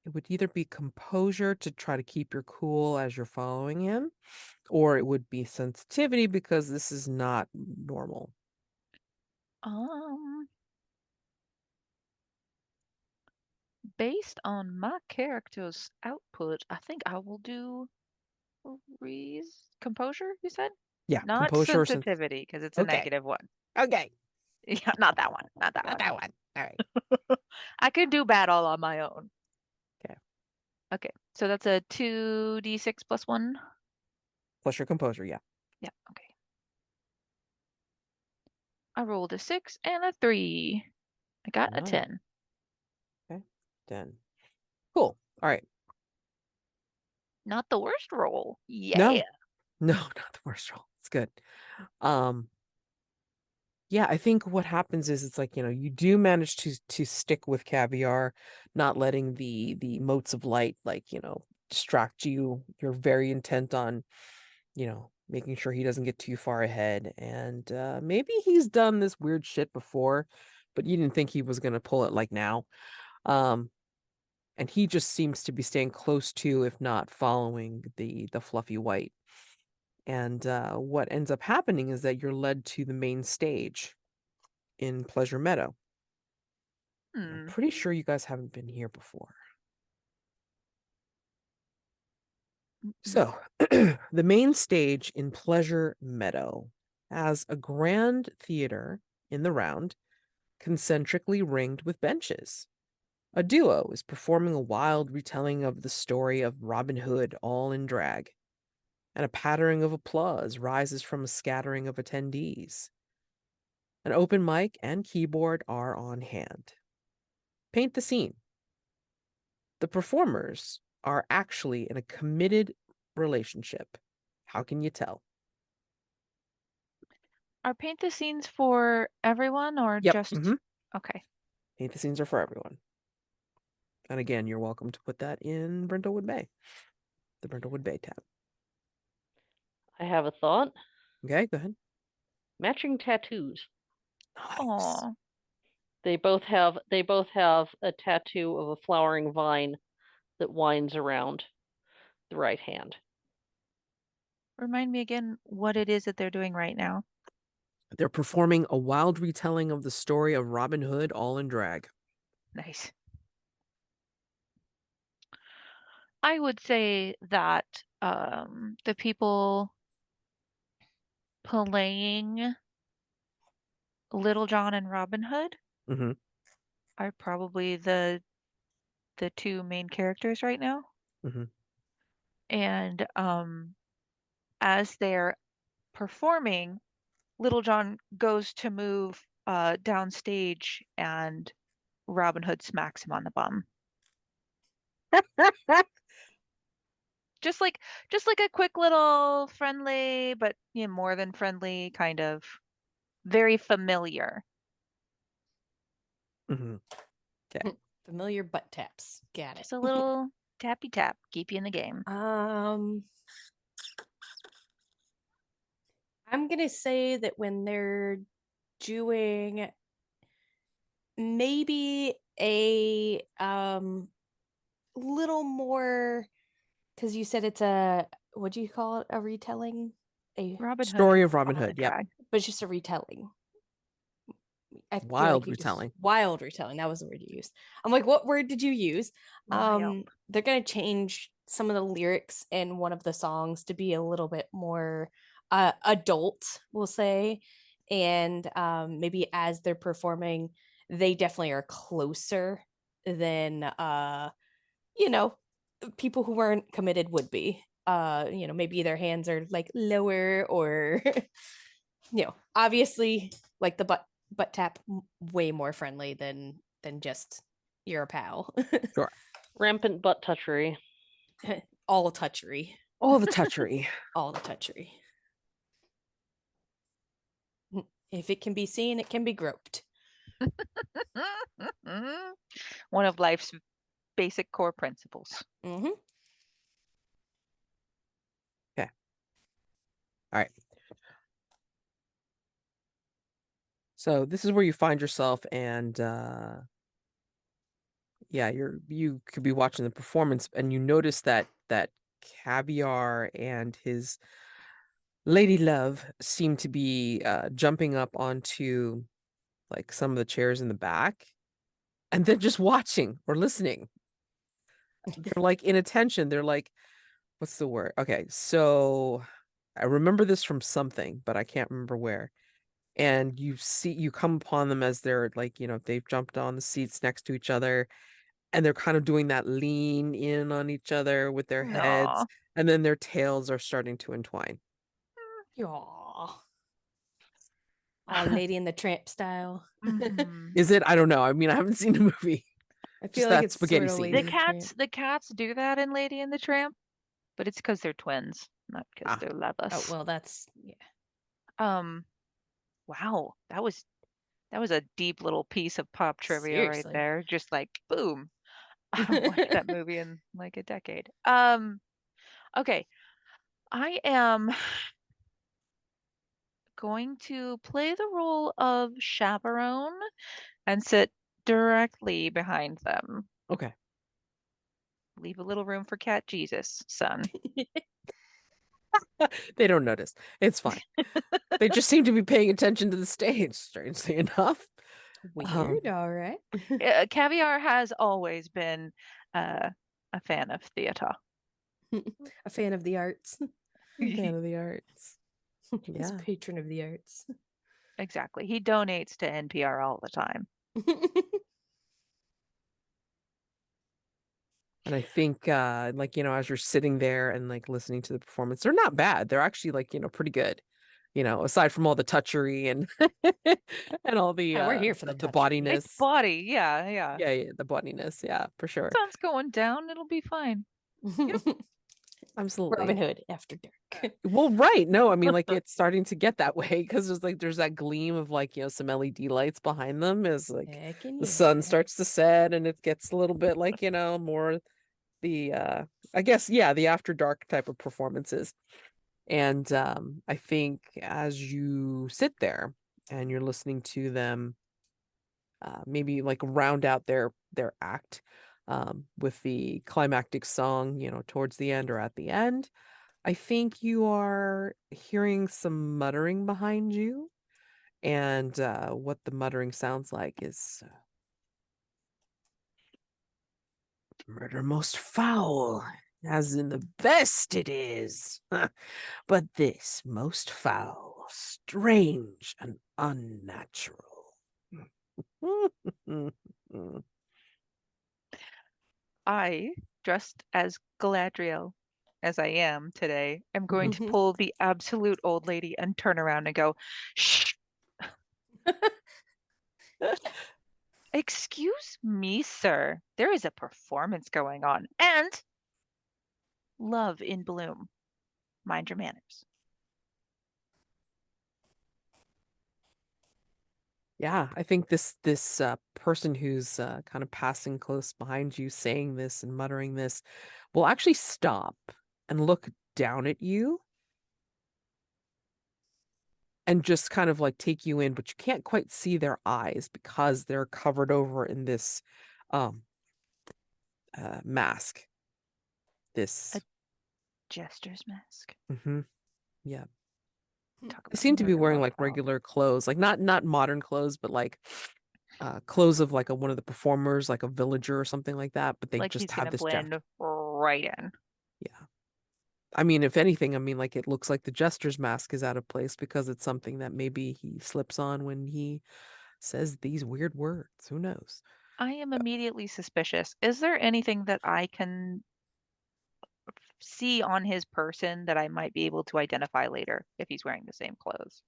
It would either be composure to try to keep your cool as you're following him, or it would be sensitivity because this is not normal. Um, Based on my character's output, I think I will do composure, you said? Yeah, Not composure or sensitivity, because it's a Okay. -1. Okay. Yeah, not that one. Not that Not one. that one. All right. I can do battle on my own. Okay. Okay, so that's a 2d6 plus 1. Plus your composure, yeah. Yeah, okay. I rolled a 6 and a 3. I got a All right. 10. Okay. 10. Cool. All right. Not the worst roll. Yeah. No. No, not the worst roll. It's good. Yeah, I think what happens is it's like, you do manage to stick with Caviar, not letting the motes of light like, distract you. You're very intent on, making sure he doesn't get too far ahead. And maybe he's done this weird shit before, but you didn't think he was gonna pull it like now. And he just seems to be staying close to, if not following the fluffy white. And what ends up happening is that you're led to the main stage in Pleasure Meadow. I'm pretty sure you guys haven't been here before. So, the main stage in Pleasure Meadow has a grand theater in the round, concentrically ringed with benches. A duo is performing a wild retelling of the story of Robin Hood, all in drag, and a pattering of applause rises from a scattering of attendees. An open mic and keyboard are on hand. Paint the scene. The performers are actually in a committed relationship. How can you tell? Are paint the scenes for everyone or Yep. just... Okay. Paint the scenes are for everyone. And again, you're welcome to put that in Brindlewood Bay, the Brindlewood Bay tab. I have a thought. Okay, go ahead. matching tattoos. Nice. Aw. They both have a tattoo of a flowering vine that winds around the right hand. Remind me again what it is that they're doing right now. They're performing a wild retelling of the story of Robin Hood, all in drag. Nice. I would say that the people playing Little John and Robin Hood Mm-hmm. are probably the two main characters right now. Mm-hmm. And as they're performing, Little John goes to move downstage and Robin Hood smacks him on the bum. Just like a quick little friendly, but more than friendly, kind of very familiar. Mm-hmm. Familiar butt taps. Got it. Just a little tappy tap, keep you in the game. I'm gonna say that when they're doing maybe a little more, because you said it's a, what do you call it, a retelling, a Robin Hood. Story of Robin on a Hood. Yep. drag. but it's just a retelling. I feel Wild you just- retelling. wild retelling. That was the word you used. I'm like, what word did you use? Wild. They're gonna change some of the lyrics in one of the songs to be a little bit more adult, we'll say, and maybe as they're performing, they definitely are closer than people who weren't committed would be. Maybe their hands are like lower, or obviously like the butt tap way more friendly than just you're a pal. Sure. Rampant butt touchery. All touchery. All the touchery. All the touchery. If it can be seen, it can be groped. One of life's basic core principles. Mm-hmm. All right. So this is where you find yourself, and you could be watching the performance, and you notice that Caviar and his lady love seem to be jumping up onto like some of the chairs in the back, and then just watching or listening. They're like in attention. They're like, what's the word? Okay, so I remember this from something, but I can't remember where. And you come upon them as they're like, they've jumped on the seats next to each other, and they're kind of doing that lean in on each other with their heads, Aw. and then their tails are starting to entwine. Aw. All Lady in the Tramp style. Mhm. Is it? I don't know. I mean, I haven't seen the movie. I Just feel like that it's spaghetti sort of scene. Lady The in the Tramp. cats do that in Lady and the Tramp, but it's because they're twins, not because Ah. they're Oh lovers. well, that's Wow, that was a deep little piece of pop trivia right Seriously. there. Just like boom. I haven't watched that movie in like a decade. Okay. I am going to play the role of chaperone and sit directly behind them. Okay. Leave a little room for Cat Jesus, son. They don't notice. It's fine. They just seem to be paying attention to the stage, strangely enough. Weird. All right. Caviar has always been a fan of theater. A fan of the arts. Fan of the arts. He's Yeah. patron of the arts. Exactly. He donates to NPR all the time. And I think as you're sitting there and like listening to the performance, they're not bad. They're actually like, pretty good. Aside from all the touchery and and all the Yeah, we're here for the touchery. bodiness. It's body, yeah. Yeah, the bodiness, yeah, for sure. Sun's going down, it'll be fine. Absolutely. Robin Hood after dark. Well, right. No, I mean, like it's starting to get that way because there's that gleam of like, some LED lights behind them as like Heckin' the sun yeah. starts to set, and it gets a little bit like, more the I guess, yeah, the after dark type of performances. And I think as you sit there and you're listening to them, maybe like round out their act with the climactic song, towards the end or at the end, I think you are hearing some muttering behind you. And what the muttering sounds like is murder most foul, as in the best it is. But this most foul, strange, and unnatural. I, dressed as Galadriel as I am today, am going to pull the absolute old lady and turn around and go, shh. Excuse me, sir. There is a performance going on. And love in bloom. Mind your manners. Yeah, I think this person who's kind of passing close behind you, saying this and muttering this, will actually stop and look down at you and just kind of like take you in, but you can't quite see their eyes because they're covered over in this mask. This Jester's mask. Yeah. Talk They about seem to be murder wearing most like foul. regular clothes, like not modern clothes, but like clothes of like one of the performers, like a villager or something like that. But they Like just he's have gonna this blend right in. Yeah. I mean, if anything, I mean, like it looks like the jester's mask is out of place because it's something that maybe he slips on when he says these weird words. Who knows? I am immediately suspicious. Is there anything that I can see on his person that I might be able to identify later if he's wearing the same clothes?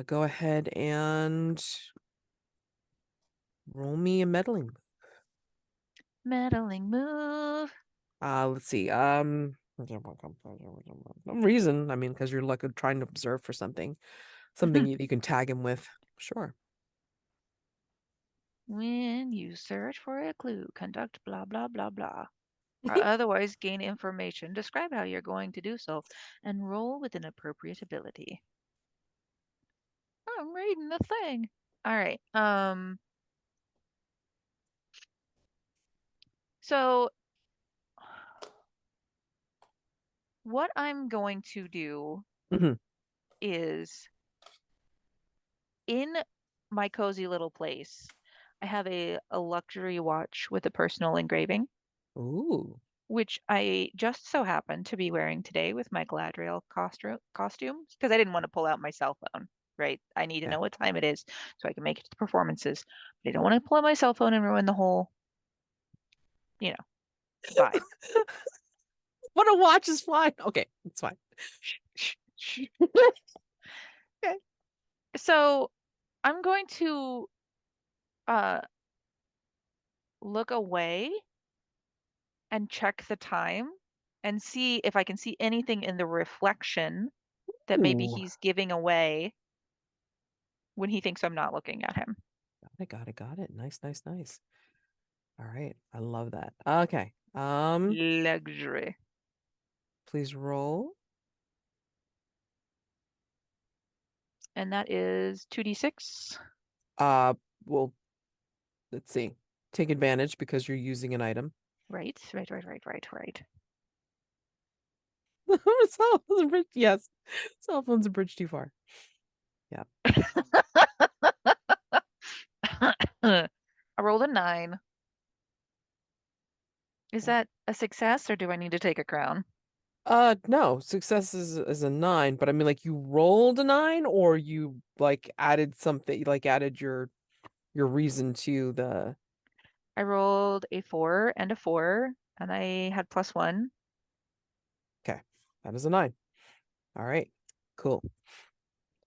Go ahead and roll me a meddling. Meddling move. Let's see. Some reason. I mean, because you're like trying to observe for something you can tag him with. Sure. When you search for a clue, conduct blah blah blah blah. Or otherwise gain information. Describe how you're going to do so and roll with an appropriate ability. I'm reading the thing. All right. So what I'm going to do Mhm. is in my cozy little place, I have a luxury watch with a personal engraving, Ooh. which I just so happen to be wearing today with my Galadriel costumes because I didn't want to pull out my cell phone, right? I need to Yeah. know what time it is so I can make it to the performances. But I don't want to pull out my cell phone and ruin the whole, vibe. What a watch is fine. Okay, it's fine. Okay. So I'm going to look away and check the time and see if I can see anything in the reflection that maybe Ooh. he's giving away when he thinks I'm not looking at him. Got it. Nice. All right. I love that. Okay. Luxury. Please roll. And that is 2d6. Well, let's see. Take advantage because you're using an item. Right. Cell phone's a bridge. Yes. Cell phone's a bridge too far. Yeah. I rolled a 9. Is that a success or do I need to take a crown? No, success is a 9, but I mean like you rolled a 9 or you like added something, like added your reason to the I rolled a 4 and a 4, and I had +1. Okay. That is a 9. All right. Cool.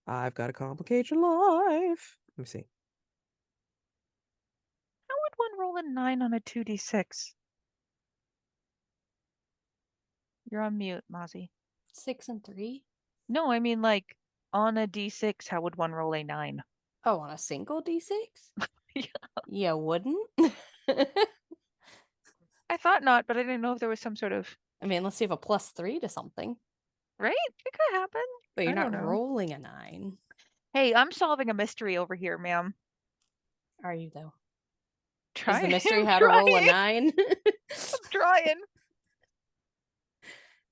I've got to complicate your life. Let me see. How would one roll a 9 on a 2d6? You're on mute, Mazi. 6 and 3. No, I mean like on a d6, how would one roll a 9? Oh, on a single d6? Yeah. You wouldn't? I thought not, but I didn't know if there was some sort of. I mean, let's see if a +3 to something. Right? It could happen. But you're I not don't know. rolling a 9. Hey, I'm solving a mystery over here, ma'am. Are you though? Is Trying. the mystery I'm how to roll a trying. 9? I'm trying.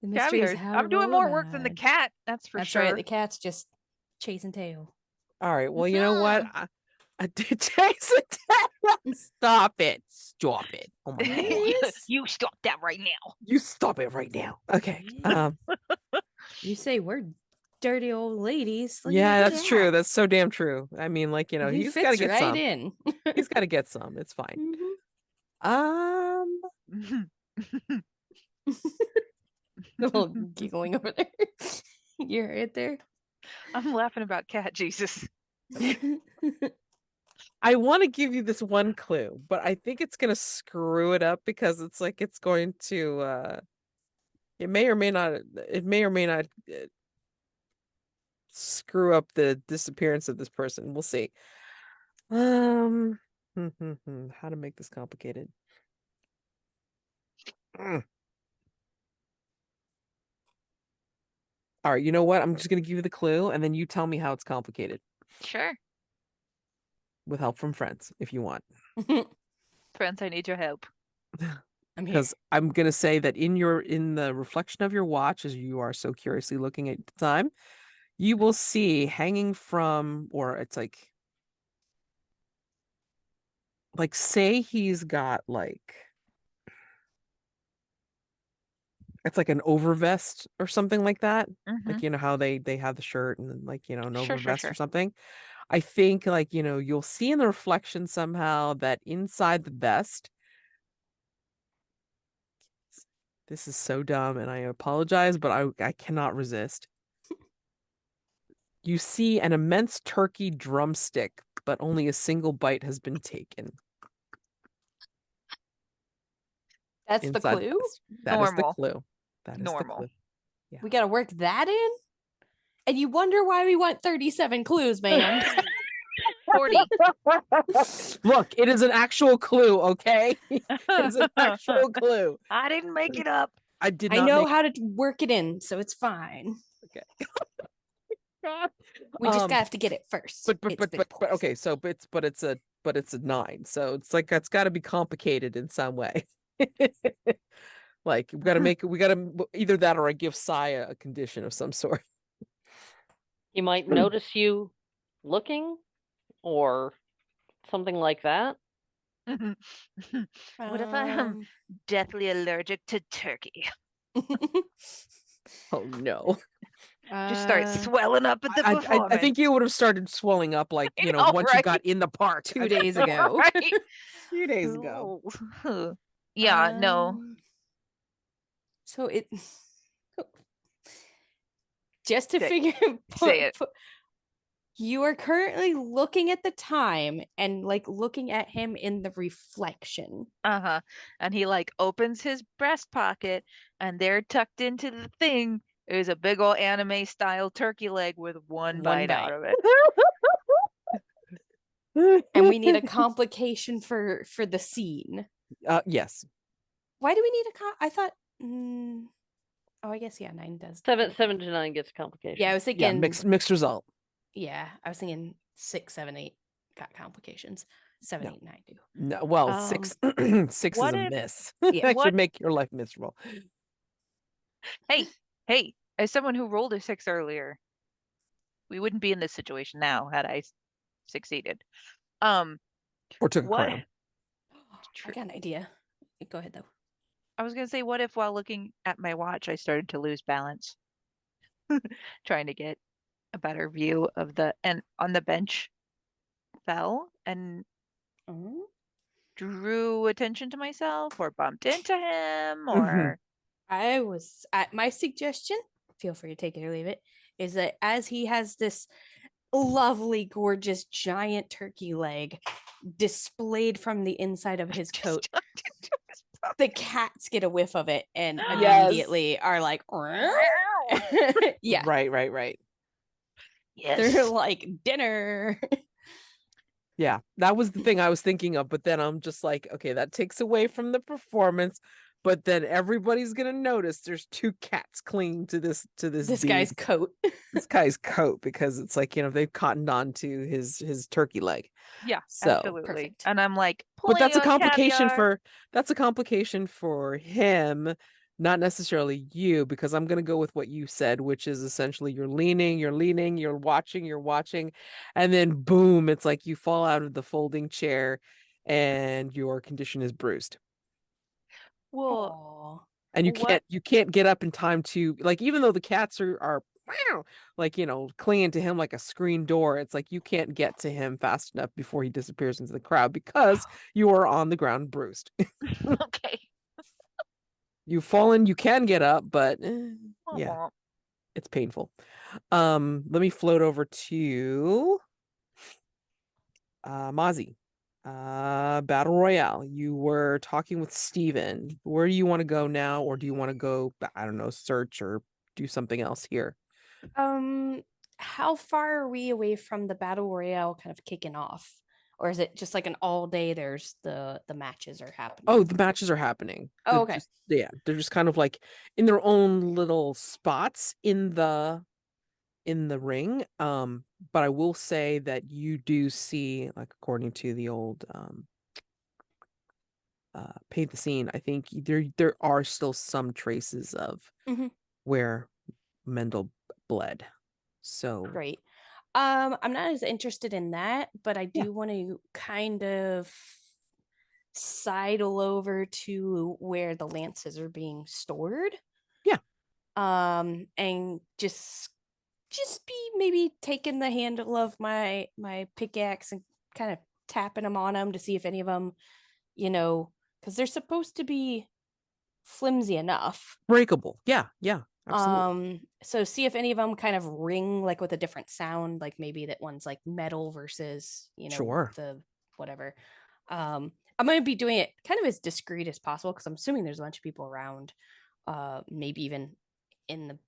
The mystery is Caviar. how to I'm doing roll a more work than the 9. cat. That's for That's sure. right. The cat's just chasing tail. All right. Well, you know what? I did Jason. Stop it. Stop it. Oh my god. Yes. You stop that right now. You stop it right now. Okay. You say we're dirty old ladies. Look Yeah, at that's the true. cat. That's so damn true. I mean, like, He he's got to fits get right some. in. He's got to get some. It's fine. Mhm. A little giggling over there. You're right there. I'm laughing about cat Jesus. I want to give you this one clue, but I think it's going to screw it up because it's like it's going to it may or may not screw up the disappearance of this person. We'll see. How to make this complicated. All right, you know what? I'm just going to give you the clue and then you tell me how it's complicated Sure. with help from friends if you want. Friends, I need your help. I'm here. Because I'm going to say that in the reflection of your watch, as you are so curiously looking at the time, you will see hanging from, or it's like say he's got it's like an overvest or something like that. Like, how they have the shirt and then an Sure, overvest sure. or something. I think you'll see in the reflection somehow that inside the vest, this is so dumb and I apologize, but I cannot resist. You see an immense turkey drumstick, but only a single bite has been taken. That's the Inside clue? vest. That is the Normal. clue. That is the Normal. clue. We got to work that in? And you wonder why we want 37 clues, ma'am. 40. Look, it is an actual clue, okay? It is an actual clue. I didn't make it up. I did I not know make how to work it in, so it's fine. Okay. We just have to get it first. But okay, so it's a 9. So it's like it's got to be complicated in some way. Like we got to either that or I give Sai a condition of some sort. He might notice you looking or something like that. What if I am deathly allergic to turkey? Oh no. Just start swelling up at the performance. I think you would have started swelling up once you got in the part 2 days ago. Right? 2 days ago. Yeah, no. So it just to Say- figure say it. You are currently looking at the time and looking at him in the reflection. And he opens his breast pocket and there tucked into the thing is a big old anime style turkey leg with one bite out of it. And we need a complication for the scene. Yes. Why do we need I thought I guess 9 does. 7 to 9 gets complicated. Yeah, I was thinking mixed result. Yeah, I was thinking 6, 7, 8 got complications. 7, 8, 9 do. No, well, 6 is a miss. Yeah, that should make your life miserable. Hey, as someone who rolled a 6 earlier, we wouldn't be in this situation now had I succeeded. Or took a what? crown. I got an idea. Go ahead though. I was gonna say, what if while looking at my watch, I started to lose balance, trying to get a better view of and on the bench fell and drew attention to myself or bumped into him or my suggestion, feel free to take it or leave it, is that as he has this lovely, gorgeous, giant turkey leg displayed from the inside of his coat, the cats get a whiff of it and immediately are like, yeah. Right. Yes. They're like, dinner. Yeah, that was the thing I was thinking of, but then I'm just like, okay, that takes away from the performance. but then everybody's gonna notice there's 2 cats clinging to this This dude. guy's coat. This guy's coat, because it's like, they've cottoned on to his turkey leg. Yeah, So absolutely. perfect. And I'm like, but that's a pulling on complication Caviar. for him, not necessarily you, because I'm gonna go with what you said, which is essentially you're leaning, you're watching, and then boom, it's like you fall out of the folding chair and your condition is bruised. Well, Aw. And what? you can't get up in time to, like, even though the cats are like, clinging to him like a screen door, it's like you can't get to him fast enough before he disappears into the crowd because you are on the ground bruised. Okay. You've fallen, you can get up, but yeah, Aw. it's painful. Let me float over to Mazi. Battle Royale. You were talking with Steven. Where do you want to go now, or do you want to go, I don't know, search or do something else here? How far are we away from the battle royale kind of kicking off? Or is it just like an all day there's the matches are happening? Oh, the matches are happening. Oh, okay. They're just kind of like in their own little spots in the ring. But I will say that you do see, like, according to the old paint the scene, I think there are still some traces of Mhm. where Mendel bled. So Great. I'm not as interested in that, but I Yeah. do want to kind of sidle over to where the lances are being stored. Yeah. And just be maybe taking the handle of my pickaxe and kind of tapping them on them to see if any of them, because they're supposed to be flimsy enough. breakable. Yeah, absolutely. So see if any of them kind of ring like with a different sound, like maybe that one's like metal versus, Sure. the whatever. I'm going to be doing it kind of as discreet as possible because I'm assuming there's a bunch of people around, maybe even in the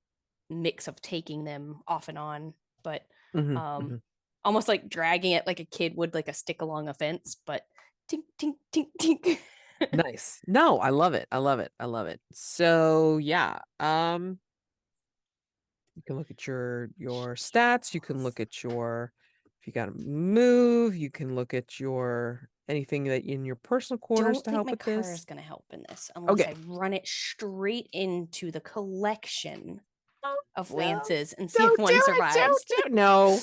mix of taking them off and on, but Mhm. almost like dragging it like a kid would like a stick along a fence, but tink tink tink tink. Nice. No, I love it. So yeah, you can look at your stats. You can look at your, if you got to move, you can look at your anything that in your personal quarters Don't to think help my with car this. is going to help in this unless Okay. I run it straight into the collection of No, lances and see if don't one do it. survives. Don't do no,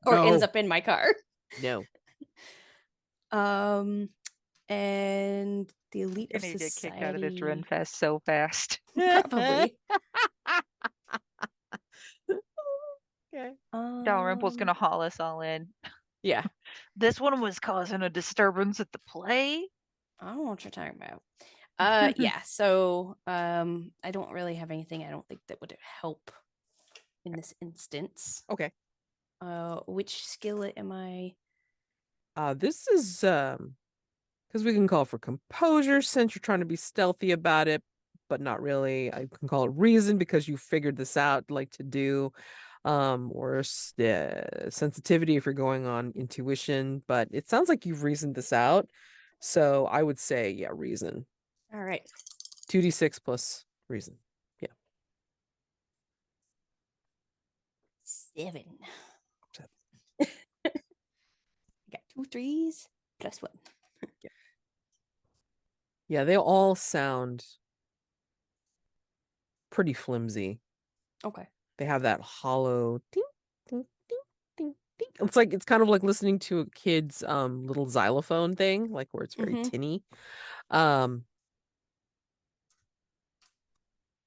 Or ends no, up in my car. no. And the elite of Gonna get kicked out of this society. Renfest so fast. Probably. Okay. Dalrymple's gonna haul us all in. Yeah. This one was causing a disturbance at the play. I don't know what you're talking about. Yeah, so I don't really have anything I don't think that would help in this instance. Okay. Which skillet am I? This is because we can call for composure since you're trying to be stealthy about it, but not really. I can call it reason because you figured this out, like to do, or sensitivity if you're going on intuition. But it sounds like you've reasoned this out, so I would say, yeah, reason. All right. 2d6 plus reason. Yeah. 7. I got 2 3s plus 1. Yeah, they all sound pretty flimsy. Okay. They have that hollow ding, ding, ding, ding, ding. It's kind of like listening to a kid's little xylophone thing, like where it's very tinny.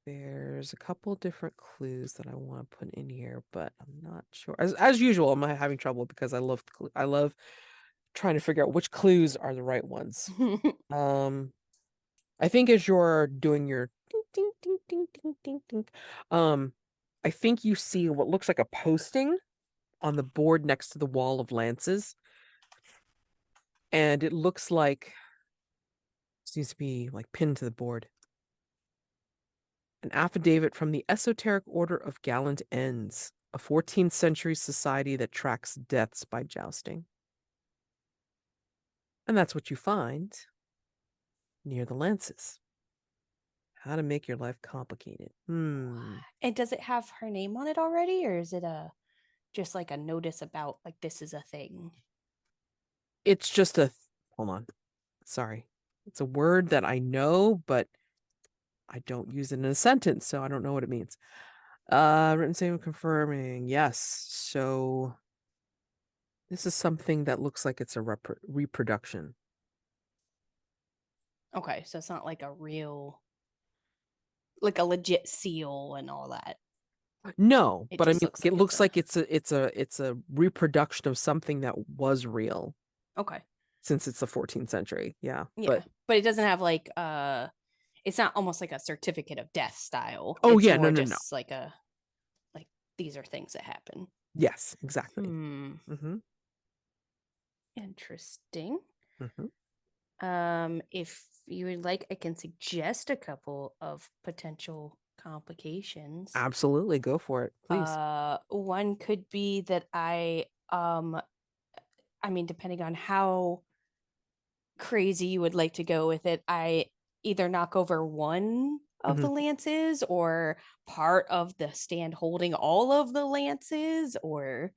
There's a couple different clues that I want to put in here, but I'm not sure. As usual, I'm having trouble because I love trying to figure out which clues are the right ones. I think as you're doing your ding ding ding ding ding ding ding, I think you see what looks like a posting on the board next to the wall of lances, and it looks like it needs to be like pinned to the board. An affidavit from the Esoteric Order of Gallant Ends, a 14th century society that tracks deaths by jousting. And that's what you find near the lances. How to make your life complicated. And does it have her name on it already, or is it just like a notice about like this is a thing? It's just hold on. Sorry. It's a word that I know, but I don't use it in a sentence, so I don't know what it means. Written statement confirming. Yes. So this is something that looks like it's a reproduction. Okay, so it's not like a real, like a legit seal and all that. No, It but I just mean, looks it like looks like it's a reproduction of something that was real okay. since it's the 14th century. Yeah, Yeah, but it doesn't have like it's not almost like a certificate of death style. Oh, It's yeah, more no. just like these are things that happen. Yes, exactly. Mm-hmm. Interesting. Mm-hmm. If you would like, I can suggest a couple of potential complications. Absolutely, go for it, please. One could be that I mean, depending on how crazy you would like to go with it, I either knock over one of the lances or part of the stand holding all of the lances, or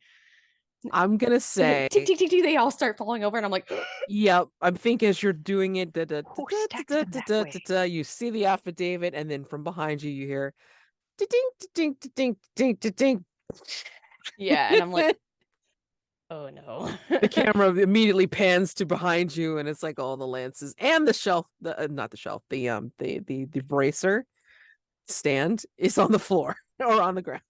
I'm gonna say tick, tick, tick, tick, they all start falling over, and I'm like, yep. I'm thinking as you're doing it, Who stacked them that way? you see the affidavit, and then from behind you, you hear ding, ding, ding, ding, ding. yeah, and I'm like, oh no. The camera immediately pans to behind you, and it's like all the lances and the shelf, not the shelf, the bracer stand is on the floor or on the ground.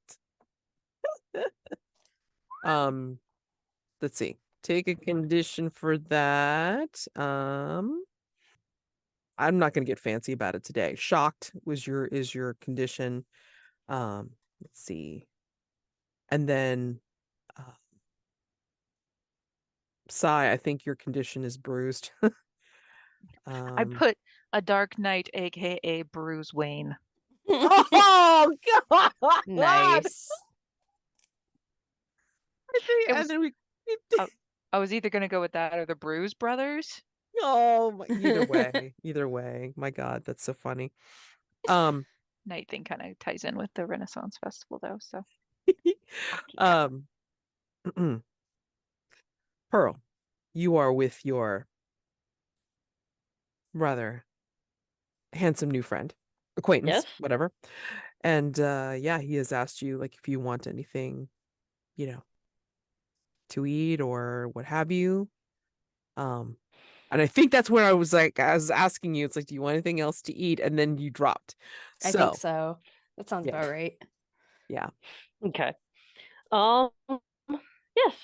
Let's see. Take a condition for that. I'm not going to get fancy about it today. Shocked is your condition. Let's see. And then Sigh, I think your condition is bruised. I put a Dark Knight, aka Bruce Wayne. Oh God! Nice. And then we. I was either gonna go with that or the Bruise Brothers. Oh, either way. My God, that's so funny. Night thing kind of ties in with the Renaissance Festival, though. So, Pearl, you are with your rather handsome new friend, acquaintance, Yes. whatever. And yeah, he has asked you like if you want anything, to eat or what have you. And I think that's where I was asking you, it's like, do you want anything else to eat? And then you dropped. I think so. That sounds yeah. about right. Yeah. Okay. Yes,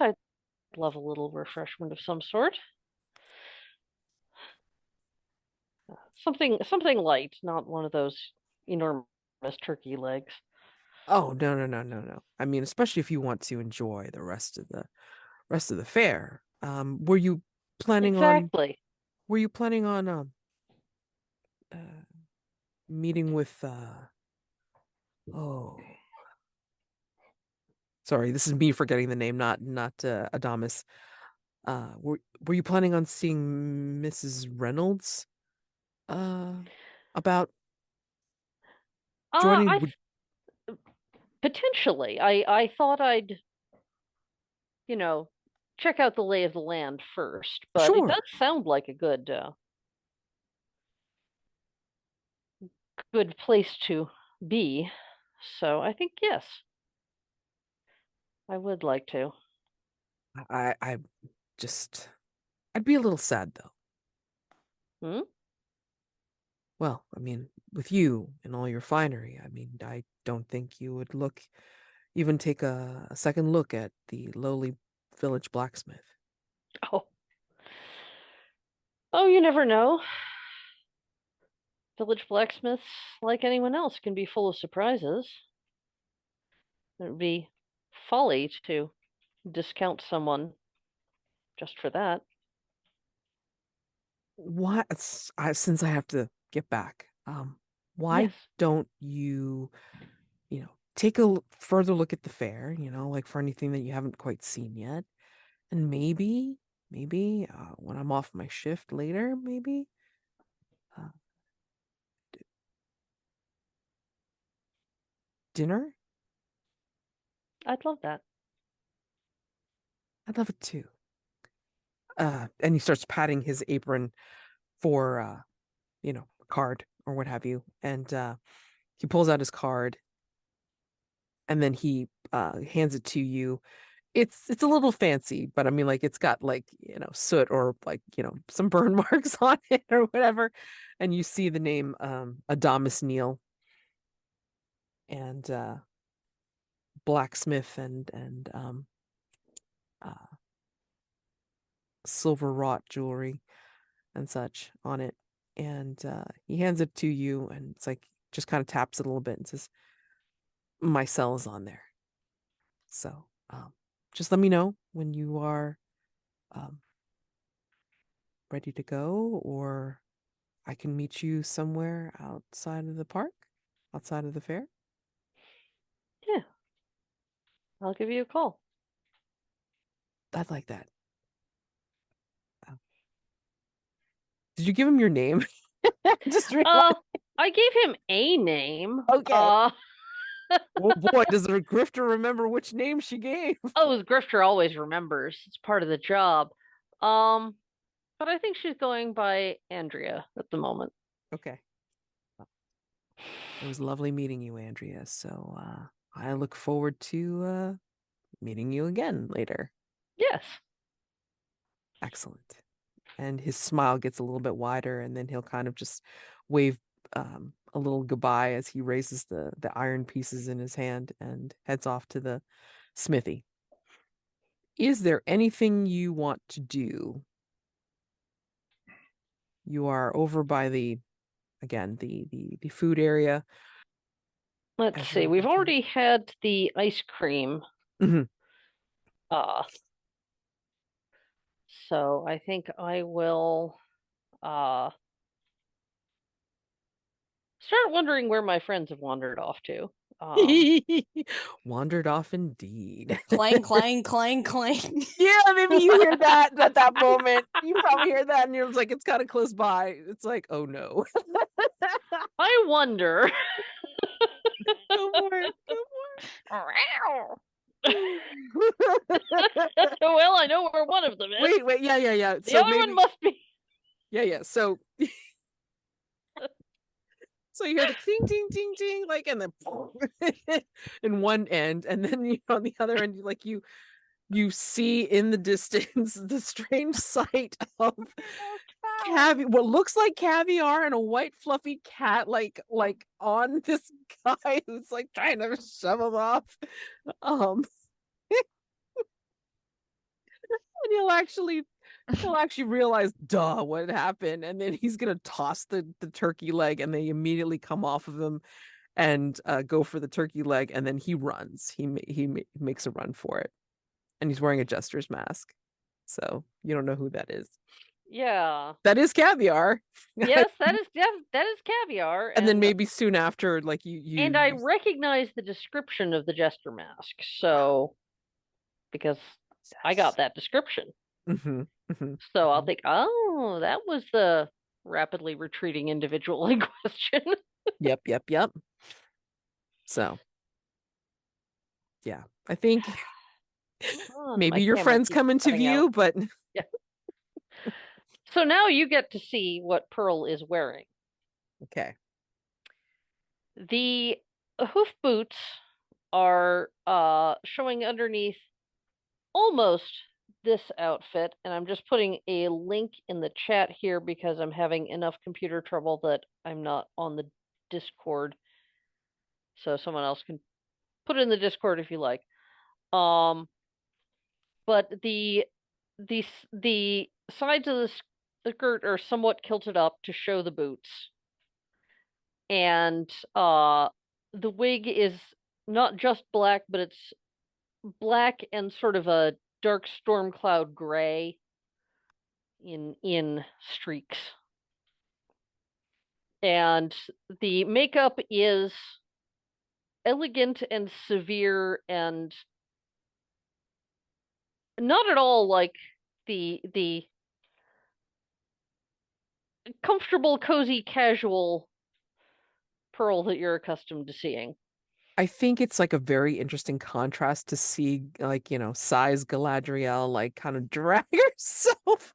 I'd love a little refreshment of some sort. Something light, not one of those enormous turkey legs. Oh, no. I mean, especially if you want to enjoy the rest of the fair. Were you planning on meeting with sorry, this is me forgetting the name, not Adamus. Were you planning on seeing Mrs. Reynolds about joining? Potentially. I thought I'd, check out the lay of the land first, but it Sure. does sound like a good place to be. So I think yes. I would like to. I just I'd be a little sad though. Well, I mean, with you and all your finery, I mean, I don't think you would even take a second look at the lowly village blacksmith. Oh, you never know. Village blacksmiths, like anyone else, can be full of surprises. It would be folly to discount someone just for that. What? Since I have to get back, why Yes. don't you, take a further look at the fair, like for anything that you haven't quite seen yet, and maybe when I'm off my shift later, maybe dinner? I'd love that. I'd love it too. And he starts patting his apron for, a card or what have you. And he pulls out his card and then he hands it to you. It's a little fancy, but I mean, like, it's got like, soot or like, some burn marks on it or whatever. And you see the name Adamus Neal and blacksmith and silver wrought jewelry and such on it. And he hands it to you and it's like just kind of taps it a little bit and says, Marcell is on there. So just let me know when you are ready to go, or I can meet you somewhere outside of the park, outside of the fair. Yeah. I'll give you a call. I'd like that. Did you give him your name? Just I gave him a name. Okay. Oh boy, does the grifter remember which name she gave? Oh, the grifter always remembers. It's part of the job. But I think she's going by Andrea at the moment. Okay. It was lovely meeting you, Andrea. So I look forward to meeting you again later. Yes. Excellent. And his smile gets a little bit wider, and then he'll kind of just wave a little goodbye as he raises the iron pieces in his hand and heads off to the smithy. Is there anything you want to do? You are over by the food area. Let's see. We've already had the ice cream. Mhm. So I think I will start wondering where my friends have wandered off to. Wandered off indeed. Clang, clang, clang, clang. Yeah, maybe you hear that at that moment. You probably hear that and you're like, it's kind of close by. It's like, oh no. I wonder. Go for it. Well, I know where one of them is. Wait, yeah. The other one must be. Yeah. So you hear the ting, ting, ting, ting, like, and then in one end, and then on the other end, like you see in the distance the strange sight of what looks like Caviar and a white fluffy cat, like on this guy who's like trying to shove him off. And he'll actually realize, duh, what happened, and then he's gonna toss the turkey leg, and they immediately come off of him and go for the turkey leg, and then he runs. He makes a run for it, and he's wearing a jester's mask, so you don't know who that is. Yeah, that is Caviar. Yes, that is Caviar. And then maybe soon after, like you and I recognize the description of the jester mask, so because I got that description. So I'll think, oh, that was the rapidly retreating individual in question. Yep. So, yeah, I think maybe your friends come into view, but yeah. So now you get to see what Pearl is wearing. Okay. The hoof boots are showing underneath almost this outfit, and I'm just putting a link in the chat here because I'm having enough computer trouble that I'm not on the Discord, so someone else can put it in the Discord if you like. But the sides of the skirt are somewhat kilted up to show the boots, and the wig is not just black, but it's black and sort of a dark storm cloud gray in streaks. And the makeup is elegant and severe and not at all like the comfortable, cozy, casual Pearl that you're accustomed to seeing. I think it's like a very interesting contrast to see like, Size Galadriel like kind of drag herself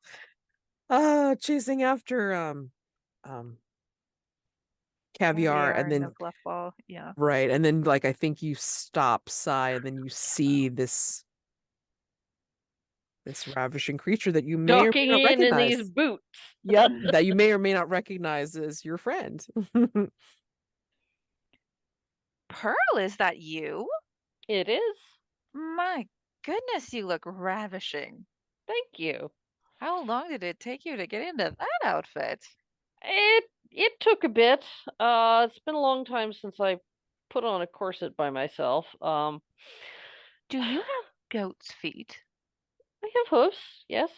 chasing after Caviar, and and then Milk Left Ball. Yeah. right, and then like I think you stop Sai, and then you see this ravishing creature that you may or may Docking not in these recognize. boots. Yep, that you may or may not recognize as your friend. Pearl, is that you? It is. My goodness, you look ravishing. Thank you. How long did it take you to get into that outfit? It took a bit. It's been a long time since I put on a corset by myself. Do you have goat's feet? I have hoofs, yes.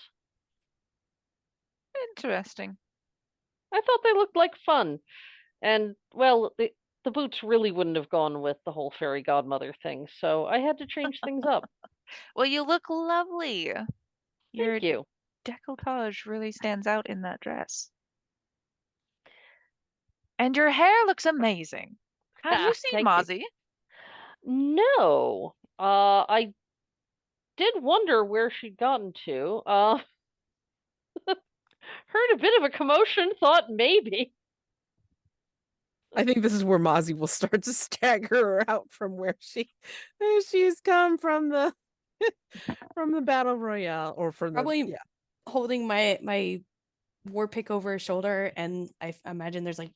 Interesting. I thought they looked like fun. And, well, the boots really wouldn't have gone with the whole fairy godmother thing, so I had to change things up. Well, you look lovely. Your Thank you. decolletage really stands out in that dress. And your hair looks amazing. Have you seen Thank you. Mazi? No. I did wonder where she'd gotten to. Heard a bit of a commotion, thought maybe. I think this is where Mazi will start to stagger her out from where she's come from the from the battle royale, or from Probably holding my war pick over his shoulder, and I imagine there's like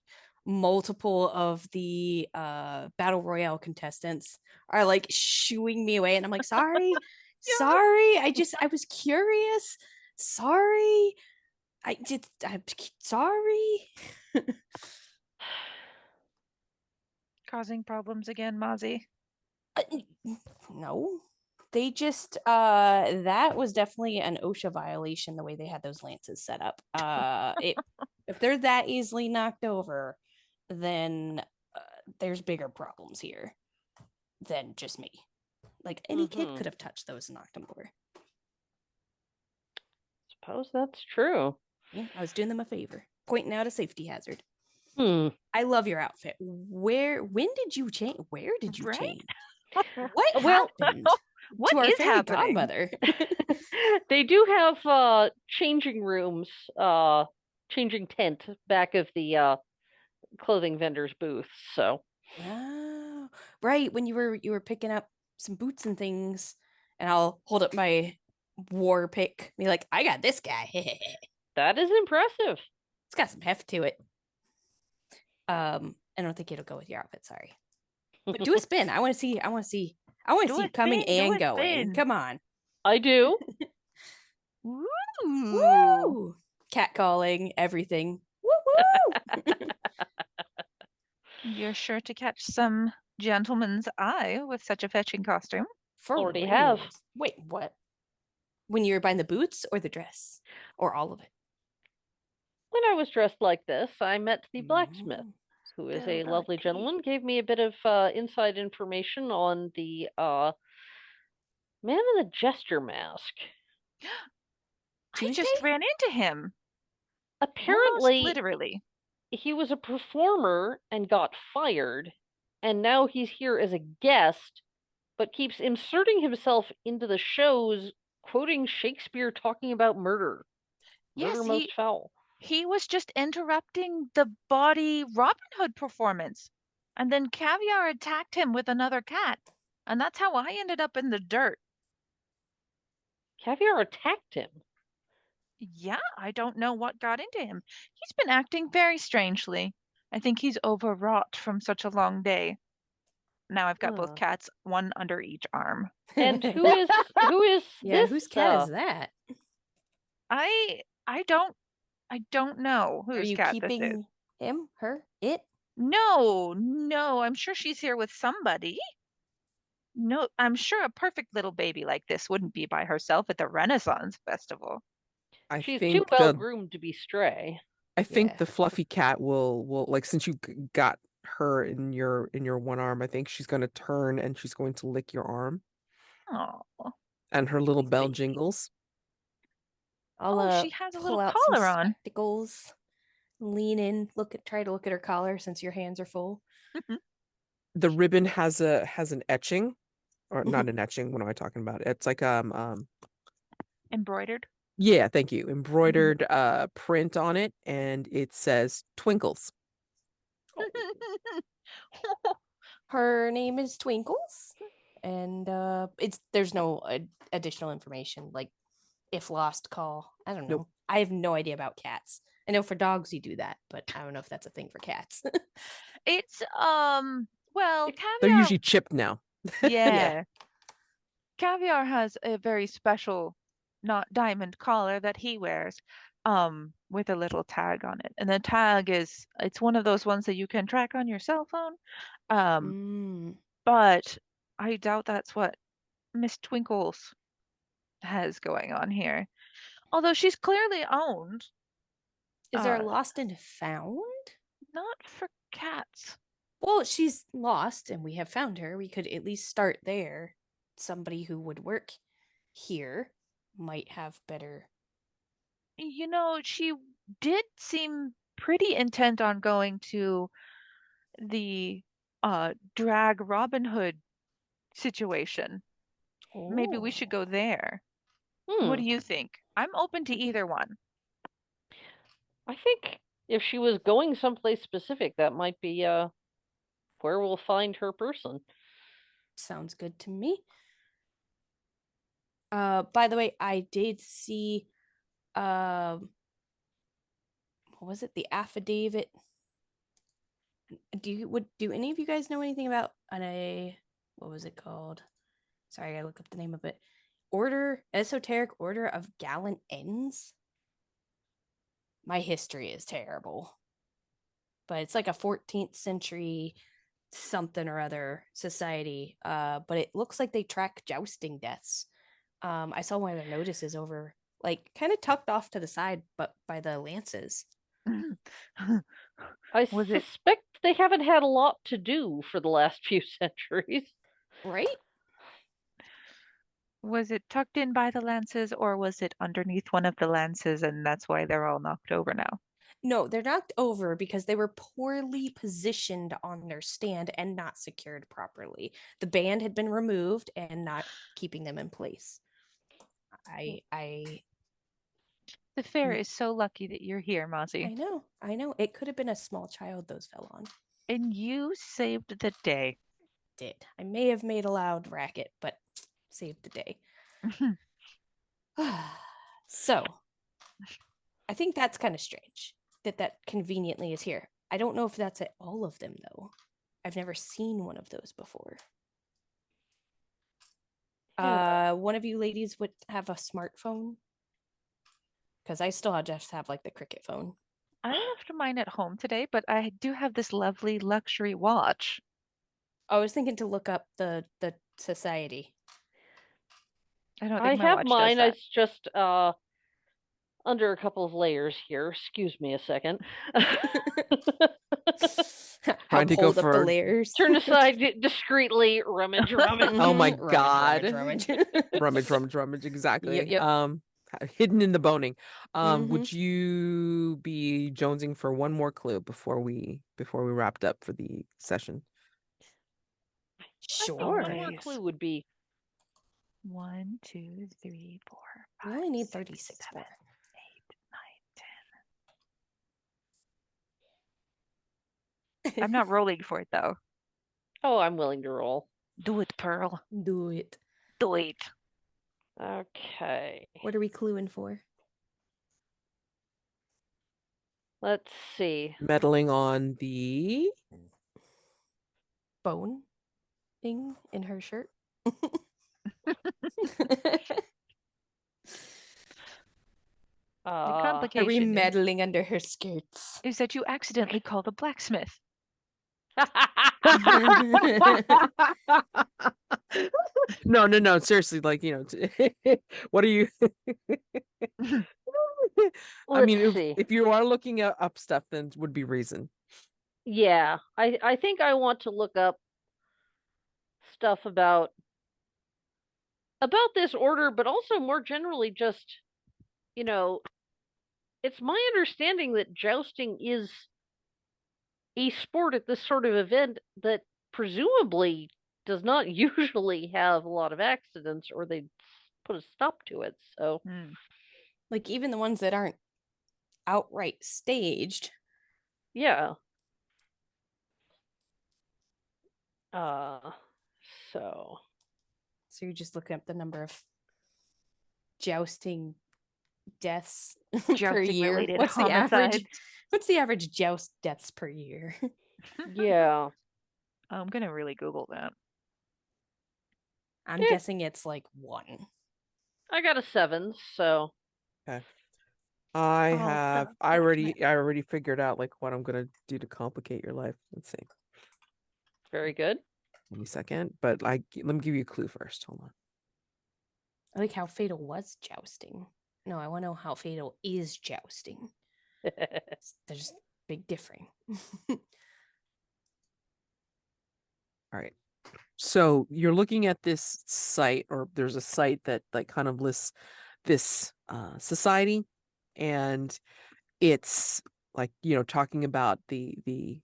multiple of the battle royale contestants are like shooing me away, and I'm like, sorry, sorry, I was curious, sorry, I'm sorry. Causing problems again, Mazi? No, they just that was definitely an OSHA violation, the way they had those lances set up. If they're that easily knocked over, then there's bigger problems here than just me. Like any kid could have touched those and knocked them over. Suppose that's true. Yeah, I was doing them a favor, pointing out a safety hazard. Hmm. I love your outfit. When did you change? Where did you Right? change? What Well, happened What to our is fairy happening? godmother? They do have changing rooms, changing tent back of the clothing vendor's booth. So Oh, right. When you were picking up some boots and things, and I'll hold up my war pick, be like, I got this guy. that is impressive. It's got some heft to it. I don't think it'll go with your outfit, sorry. But do a spin. I want to see Do you a coming spin, do and a going. spin. Come on. I do. Woo! Woo! Cat calling, everything. Woo woo! You're sure to catch some gentleman's eye with such a fetching costume. For Already have. reals. Wait, what? When you were buying the boots or the dress? Or all of it? When I was dressed like this, I met the blacksmith, Mm. who is Spill a the lovely tea. gentleman, gave me a bit of inside information on the man in the jester mask. I Tuesday? just ran into him. Almost Apparently, literally. he was a performer and got fired, and now he's here as a guest, but keeps inserting himself into the shows, quoting Shakespeare talking about murder. Yes, Murder most foul. he was just interrupting the body Robin Hood performance. And then Caviar attacked him with another cat. And that's how I ended up in the dirt. Caviar attacked him. Yeah, I don't know what got into him. He's been acting very strangely. I think he's overwrought from such a long day. Now I've got both Huh. cats, one under each arm. And who is Yeah, this? whose cat is that? I don't know Are whose you cat this is. keeping him, her, it? No, I'm sure she's here with somebody. No, I'm sure a perfect little baby like this wouldn't be by herself at the Renaissance Festival. I She's think too well groomed to be stray. I think Yeah. the fluffy cat will like, since you got her in your one arm, I think she's going to turn and she's going to lick your arm, Oh, and her little bell Sweet. jingles. I'll she has a pull little out some collar on. spectacles, lean in, try to look at her collar since your hands are full. The ribbon has an etching, or not an etching. What am I talking about? It's like Embroidered. yeah, thank you. Embroidered print on it, and it says Twinkles. Her name is Twinkles, and there's no additional information like if lost, call. I don't know. Nope. I have no idea about cats. I know for dogs you do that, but I don't know if that's a thing for cats. It's well, They're Caviar. usually chipped now. Yeah. Caviar has a very special, not diamond collar that he wears, with a little tag on it. And the tag it's one of those ones that you can track on your cell phone. But I doubt that's what Miss Twinkles has going on here. Although she's clearly owned. Is there a lost and found? Not for cats. Well, she's lost and we have found her. We could at least start there. Somebody who would work here might have better. You know, she did seem pretty intent on going to the drag Robin Hood situation. Maybe we should go there. What do you think? I'm open to either one. I think if she was going someplace specific, that might be where we'll find her person. Sounds good to me. By the way, I did see what was it? The affidavit. Do any of you guys know anything about what was it called? Sorry, I gotta look up the name of it. Esoteric Order of Gallant Ends. My history is terrible. But it's like a 14th century something or other society. But it looks like they track jousting deaths. I saw one of their notices over, like, kind of tucked off to the side, but by the lances. I suspect they haven't had a lot to do for the last few centuries. Right? Was it tucked in by the lances, or was it underneath one of the lances and that's why they're all knocked over now? No, they're knocked over because they were poorly positioned on their stand and not secured properly. The band had been removed and not keeping them in place. The fair is so lucky that you're here, Mazi. I know. It could have been a small child those fell on. And you saved the day. Did. I may have made a loud racket, but saved the day. So, I think that's kind of strange that conveniently is here. I don't know if that's at all of them, though. I've never seen one of those before. One of you ladies would have a smartphone? Because I still just have like the Cricket phone. I left mine at home today, but I do have this lovely luxury watch. I was thinking to look up the society. I don't think I my have watch mine. does that. It's just under a couple of layers here. Excuse me a second. Trying to go hold up the for layers. Turn aside discreetly. Rummage. Oh my god. Rummage. rummage. Exactly. Yep. Hidden in the boning. Would you be jonesing for one more clue before we wrapped up for the session? Sure. One more clue would be 1, 2, 3, 4, 5. We only need 36 7, more. 8, 9, 10. I'm not rolling for it though. Oh, I'm willing to roll. Do it, Pearl. Do it. Do it. Okay. What are we cluing for? Let's see. Meddling on the Bone thing in her shirt. The Are we complication meddling under her skirts? is that you accidentally call the blacksmith. No, seriously, like, what are you I mean, if you are looking up stuff, then would be reason. Yeah, I think I want to look up stuff about this order, but also more generally just, it's my understanding that jousting is a sport at this sort of event that presumably does not usually have a lot of accidents, or they'd put a stop to it. So Like even the ones that aren't outright staged. yeah. So So you're just looking up the number of jousting deaths per Jousting year. related What's the average? homicides. What's the average joust deaths per year? yeah. I'm gonna really Google that. I'm Yeah. guessing it's like 1. I got a 7, so I Oh, I already figured out like what I'm gonna do to complicate your life. Let's see. very good. Give me a second. But let me give you a clue first. Hold on. I like how Fatal was jousting. No, I want to know how Fatal is jousting. There's big differing. All right. So you're looking at this site, or there's a site that like kind of lists this society, and it's like, talking about the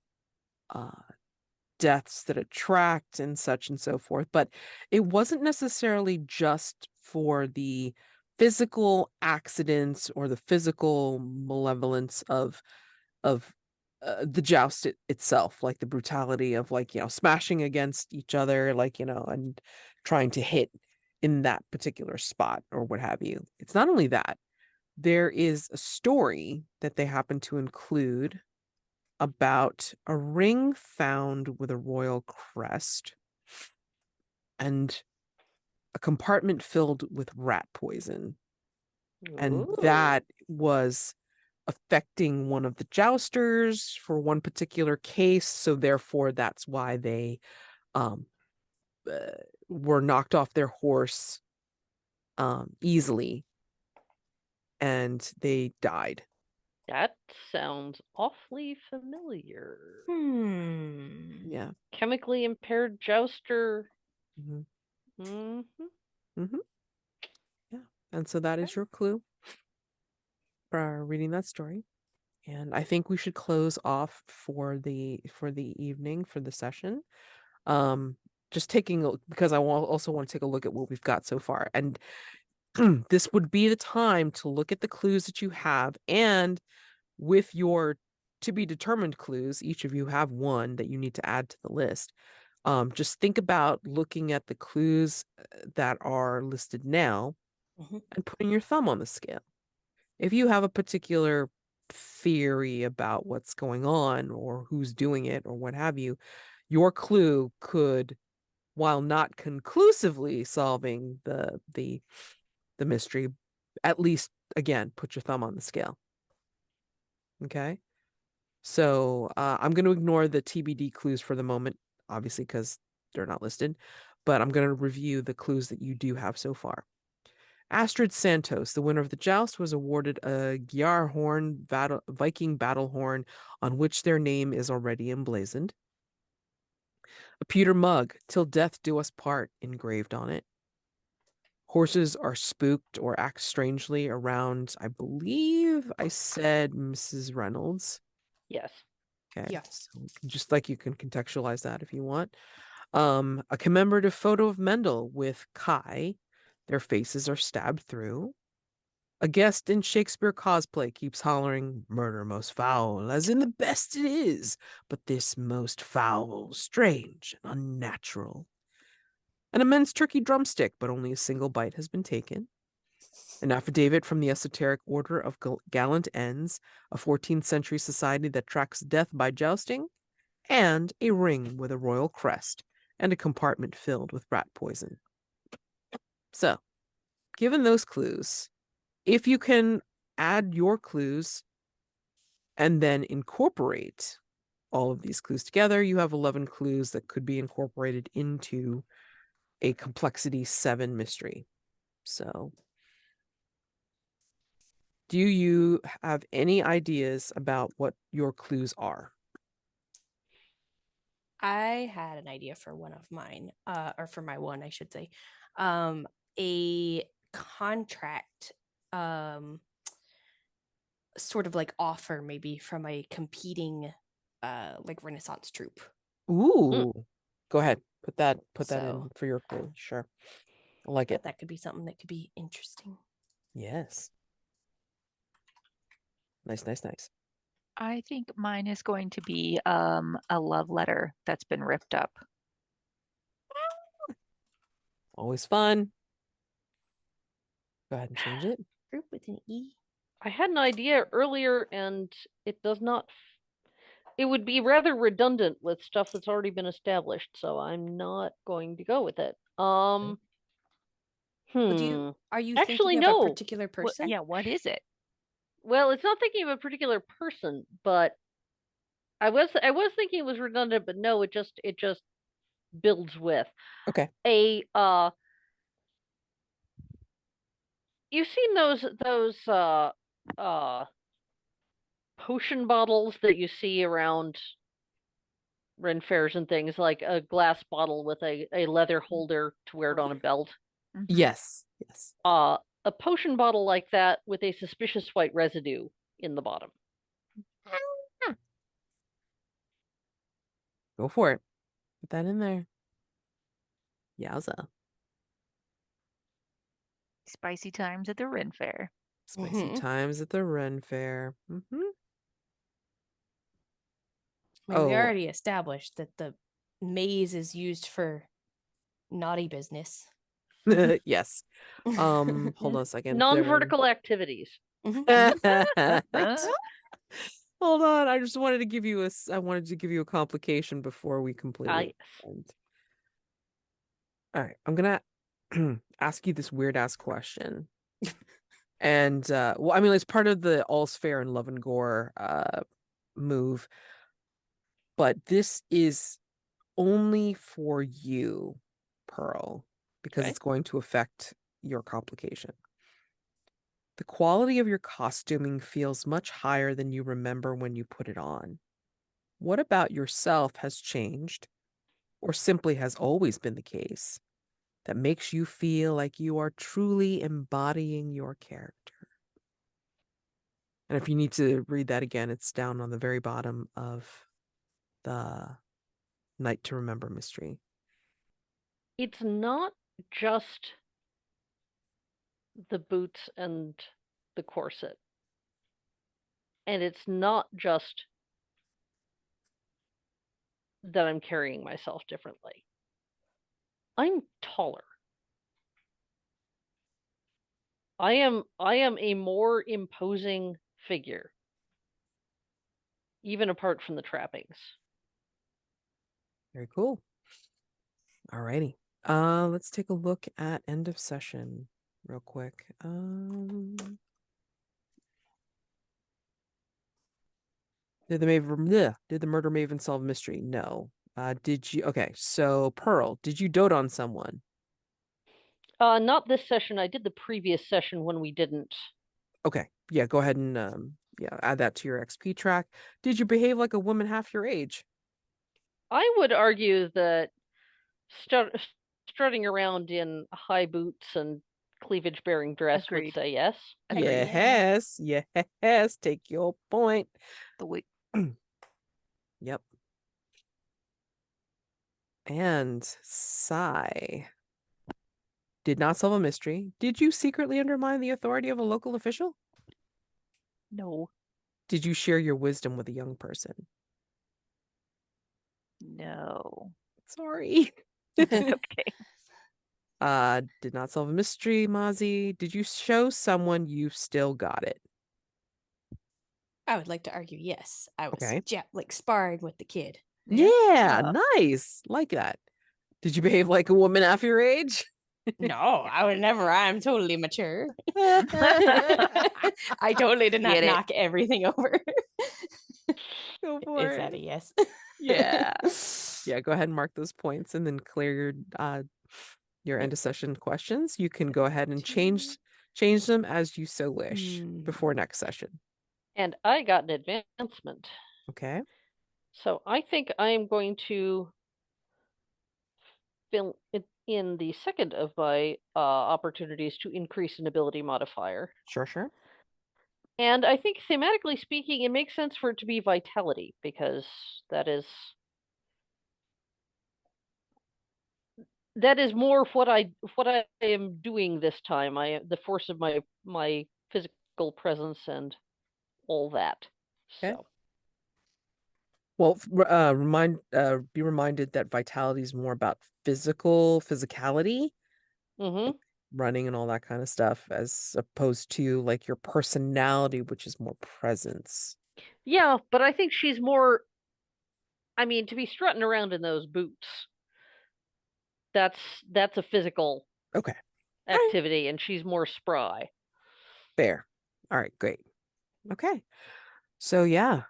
deaths that attract and such and so forth. But it wasn't necessarily just for the physical accidents or the physical malevolence of the joust itself, like the brutality of like, smashing against each other, like, and trying to hit in that particular spot or what have you. It's not only that, there is a story that they happen to include about a ring found with a royal crest and a compartment filled with rat poison. And Ooh. that was affecting one of the jousters for one particular case. So therefore, that's why they were knocked off their horse easily, and they died. That sounds awfully familiar. Yeah. Chemically impaired jouster. hmm Mm-hmm. Yeah. And so that is your clue for reading that story. And I think we should close off for the evening, for the session. Just because I also want to take a look at what we've got so far. And this would be the time to look at the clues that you have, and with your to be determined clues, each of you have one that you need to add to the list. Just think about looking at the clues that are listed now and putting your thumb on the scale. If you have a particular theory about what's going on or who's doing it or what have you, your clue could, while not conclusively solving the mystery, at least again put your thumb on the scale. Okay, so I'm going to ignore the TBD clues for the moment, obviously because they're not listed, but I'm going to review the clues that you do have so far. Astrid Santos, the winner of the joust, was awarded a Gyar horn, Viking battle horn, on which their name is already emblazoned. A pewter mug, "Till death do us part," engraved on it. Horses are spooked or act strangely around, I believe I said Mrs. Reynolds. Yes. Okay. Yes. So just like you can contextualize that if you want. A commemorative photo of Mendel with Kai. Their faces are stabbed through. A guest in Shakespeare cosplay keeps hollering, "Murder most foul," as in the best it is, but this most foul, strange, and unnatural. An immense turkey drumstick, but only a single bite has been taken. An affidavit from the Esoteric Order of Gallant Ends, a 14th century society that tracks death by jousting, and a ring with a royal crest and a compartment filled with rat poison. So, given those clues, if you can add your clues and then incorporate all of these clues together, you have 11 clues that could be incorporated into a complexity 7 mystery. So, do you have any ideas about what your clues are? I had an idea for one of mine, or for my one, I should say. A contract, sort of like offer maybe from a competing like Renaissance troupe. Ooh. Go ahead. Put that in So- for your clue. Sure. I like it. That could be something that could be interesting. Yes. Nice. I think mine is going to be a love letter that's been ripped up. Always fun. Go ahead and change it. Group with an E. I had an idea earlier, and it does not. It would be rather redundant with stuff that's already been established, so I'm not going to go with it. Well, are you Actually, thinking of no. a particular person? Yeah, what is it? Well, it's not thinking of a particular person, but I was thinking it was redundant, but no, it just builds with Okay. a you've seen those potion bottles that you see around Ren fairs and things, like a glass bottle with a leather holder to wear it on a belt. Mhm. Yes. A potion bottle like that with a suspicious white residue in the bottom. Go for it. Put that in there. Yowza. Spicy times at the Ren Fair. Spicy times at the Ren Fair. I mean, we already established that the maze is used for naughty business. Yes. Hold on a second. Non-vertical activities. Hold on. I just wanted to give you I wanted to give you a complication before we completely end. All right. I'm gonna ask you this weird ass question. And well, I mean, it's part of the All's Fair and Love and Gore move, but this is only for you, Pearl, because Okay. it's going to affect your complication. The quality of your costuming feels much higher than you remember when you put it on. What about yourself has changed, or simply has always been the case, that makes you feel like you are truly embodying your character? And if you need to read that again, it's down on the very bottom of the Night to Remember mystery. It's not just the boots and the corset. And it's not just that I'm carrying myself differently. I'm taller. I am a more imposing figure, even apart from the trappings. Very cool. Alrighty. Let's take a look at end of session real quick. Did the murder maven solve mystery? No. Did you? Okay, so Pearl, did you dote on someone? Not this session. I did the previous session when we didn't. Okay, yeah, go ahead and add that to your XP track. Did you behave like a woman half your age? I would argue that strutting around in high boots and cleavage-bearing dress Agreed. would say yes. Agreed. Yes. Take your point. Yep. And Sigh did not solve a mystery. Did you secretly undermine the authority of a local official? No. Did you share your wisdom with a young person? No. Sorry. Okay. Did not solve a mystery, Mazi. Did you show someone you've still got it? I would like to argue yes. I was Okay. like sparring with the kid. Yeah, nice. Like that. Did you behave like a woman half your age? No, I would never. I'm totally mature. I totally did not Get it. knock everything over. Go for Is it. that a yes? Yeah. Yeah, go ahead and mark those points and then clear your end of session questions. You can go ahead and change them as you so wish before next session. And I got an advancement. Okay. So I think I am going to fill it in the second of my opportunities to increase an ability modifier. Sure. And I think thematically speaking, it makes sense for it to be vitality, because that is that is more what I am doing this time. The force of my physical presence and all that. Okay. So Well, be reminded that vitality is more about physicality, hmm running and all that kind of stuff, as opposed to like your personality, which is more presence. yeah, but I think she's more. I mean, to be strutting around in those boots, that's a physical Okay. All right. activity, and she's more spry. Fair. All right, great. Okay. So yeah.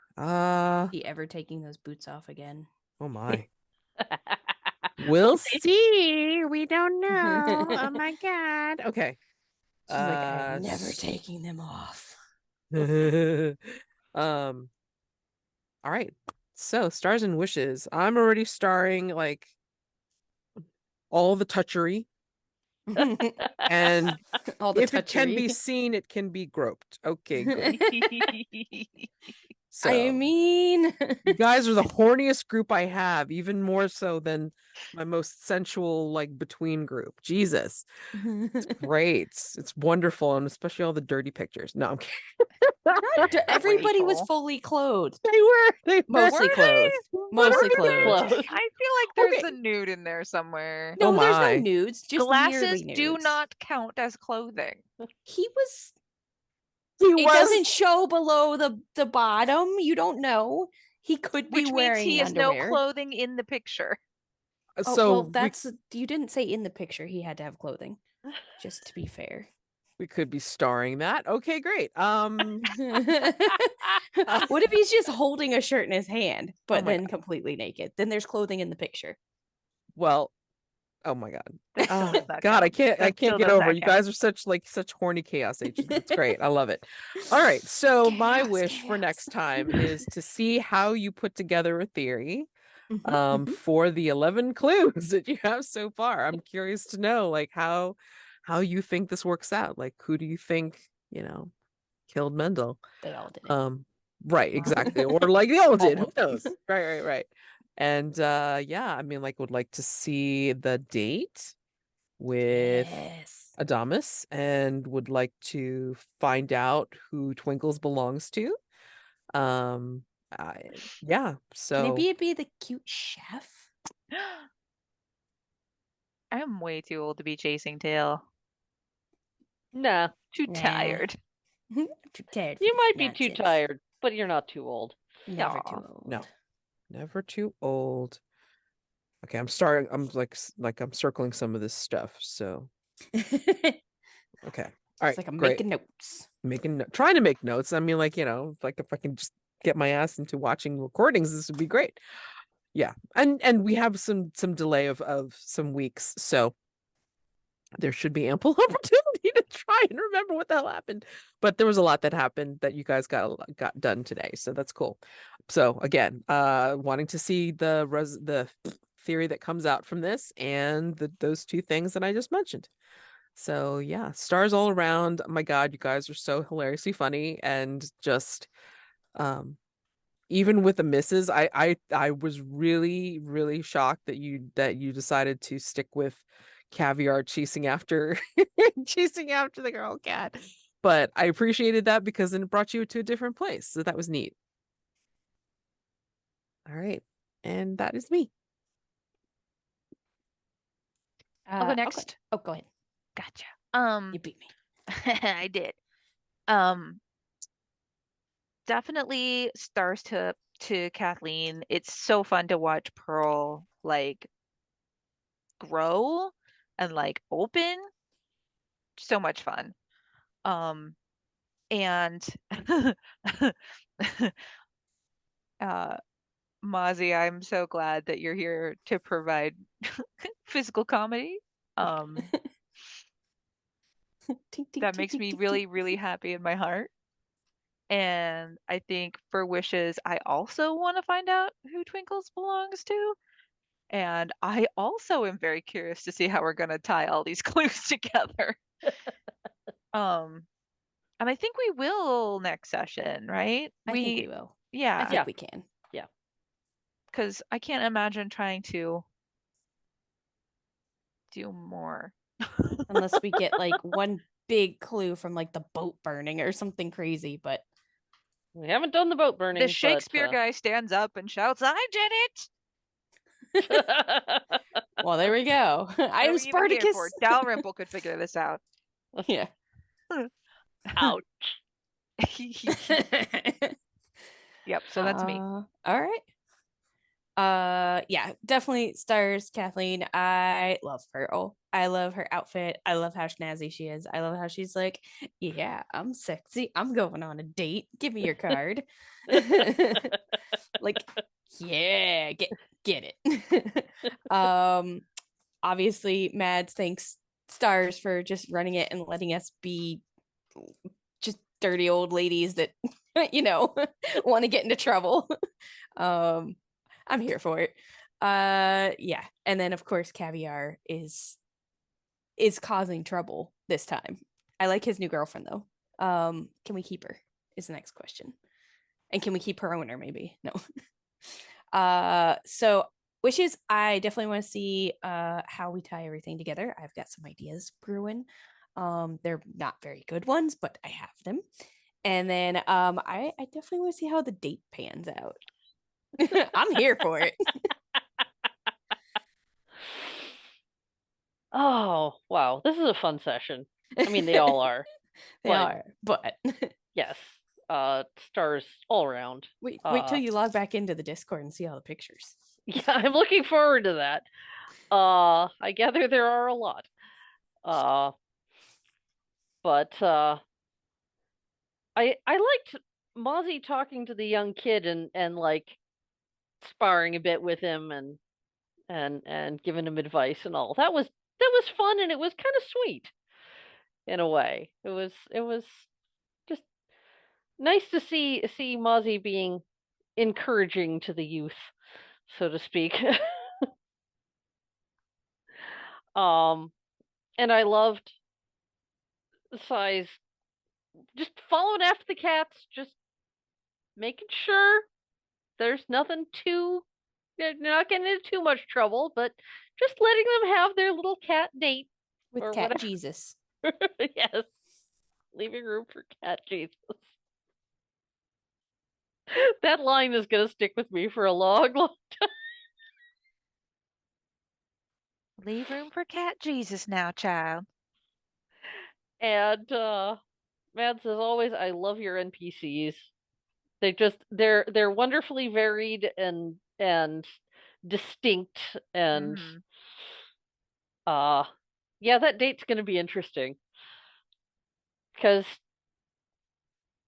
He ever taking those boots off again? Oh my. We'll see. We don't know. Oh my god. Okay. She's like, I'm never taking them off. um all right. So stars and wishes. I'm already starring like all the touchery, and All the if it can be touchery. seen, it can be groped. Okay, good. So I mean, you guys are the horniest group I have, even more so than my most sensual, like, between group. Jesus. It's great. It's wonderful, and especially all the dirty pictures. No, I'm kidding. everybody was Rachael. fully clothed. They were. Mostly Were clothed. Mostly clothed. Clothes. I feel like there's Okay. a nude in there somewhere. Oh No, there's no my. nudes. Just Glasses nearly do nudes. not count as clothing. He was. He It was. doesn't show below the bottom. You don't know. He could be Which means wearing he has no underwear. clothing in the picture. Oh, So well, that's you didn't say in the picture he had to have clothing. Just to be fair. we could be starring that. Okay, great. What if he's just holding a shirt in his hand, but my then completely naked? Then there's clothing in the picture. Well, oh my god. That still Oh, does not God, I count. That can't still get does over not it. You count. guys are such horny chaos agents. It's great. I love it. All right. So my Chaos, wish for chaos. next time is to see how you put together a theory Mhm. for the 11 clues that you have so far. I'm curious to know like how you think this works out. Like, who do you think, killed Mendel? They all did it. Right, exactly. Or like they all did. Who knows? Right. And yeah, I mean, like, would like to see the date with Yes. Adamus, and would like to find out who Twinkles belongs to. Yeah, Can so it be the cute chef? I am way too old to be chasing tail. Nah, Too Nah. tired. Too tired. you for might this be too nonsense. tired, but you're not too old. Never Aw. too old. no, never too old. Okay, I'm starting. I'm like I'm circling some of this stuff. So It's okay, all right, like I'm great. making notes. Trying to make notes. I mean, like, like if I can just get my ass into watching recordings, this would be great. Yeah, and we have some delay of some weeks, so there should be ample opportunity to try and remember what the hell happened. But there was a lot that happened that you guys got done today, so that's cool. So again, wanting to see the theory that comes out from this, and those two things that I just mentioned. So yeah, stars all around. Oh my God, you guys are so hilariously funny, and just even with the misses, I was really, really shocked that you decided to stick with Caviar chasing after the girl cat. But I appreciated that because then it brought you to a different place. So that was neat. All right. And that is me. I'll go Okay. next. Oh, go ahead. Gotcha. You beat me. I did. Definitely stars to Kathleen. It's so fun to watch Pearl like grow and like open. So much fun. And Mazi, I'm so glad that you're here to provide physical comedy. That makes me really, really happy in my heart. And I think for wishes, I also want to find out who Twinkles belongs to. And I also am very curious to see how we're going to tie all these clues together. And I think we will next session, right? I think we will. I Yeah, think we can. because I can't imagine trying to do more. Unless we get like one big clue from like the boat burning or something crazy, but We haven't done the boat burning. The Shakespeare guy stands up and shouts, "I did it!" well, there we go. I am What are you even here Spartacus. for? Dalrymple could figure this out. Yeah. Ouch. Yep, so that's me. All right. Yeah, definitely stars Kathleen. I love Pearl. I love her outfit. I love how snazzy she is. I love how she's like, yeah, I'm sexy. I'm going on a date. Give me your card. Like, yeah, get it. Obviously Mads thanks stars for just running it and letting us be just dirty old ladies that want to get into trouble. I'm here for it. Yeah, and then of course Caviar is causing trouble this time. I like his new girlfriend though. Can we keep her is the next question, and can we keep her owner? Maybe no. So wishes, I definitely want to see how we tie everything together. I've got some ideas brewing. They're not very good ones, but I have them. And then I definitely want to see how the date pans out. I'm here for it. Oh, wow. This is a fun session. I mean, they all are. They are, but yes. Stars all around. wait till you log back into the Discord and see all the pictures. Yeah, I'm looking forward to that. I gather there are a lot. But I liked Mazi talking to the young kid and like sparring a bit with him and giving him advice and all. That was fun, and it was kind of sweet in a way. It was just nice to see Mazi being encouraging to the youth, so to speak. And I loved Sai's just following after the cats, just making sure there's nothing too, they're not getting into too much trouble, but just letting them have their little cat date with or Cat whatever. Jesus. Yes, leaving room for Cat Jesus. That line is gonna stick with me for a long, long time. Leave room for Cat Jesus now, child. And Mads, as always, I love your NPCs. They're wonderfully varied and distinct, and yeah, that date's gonna be interesting because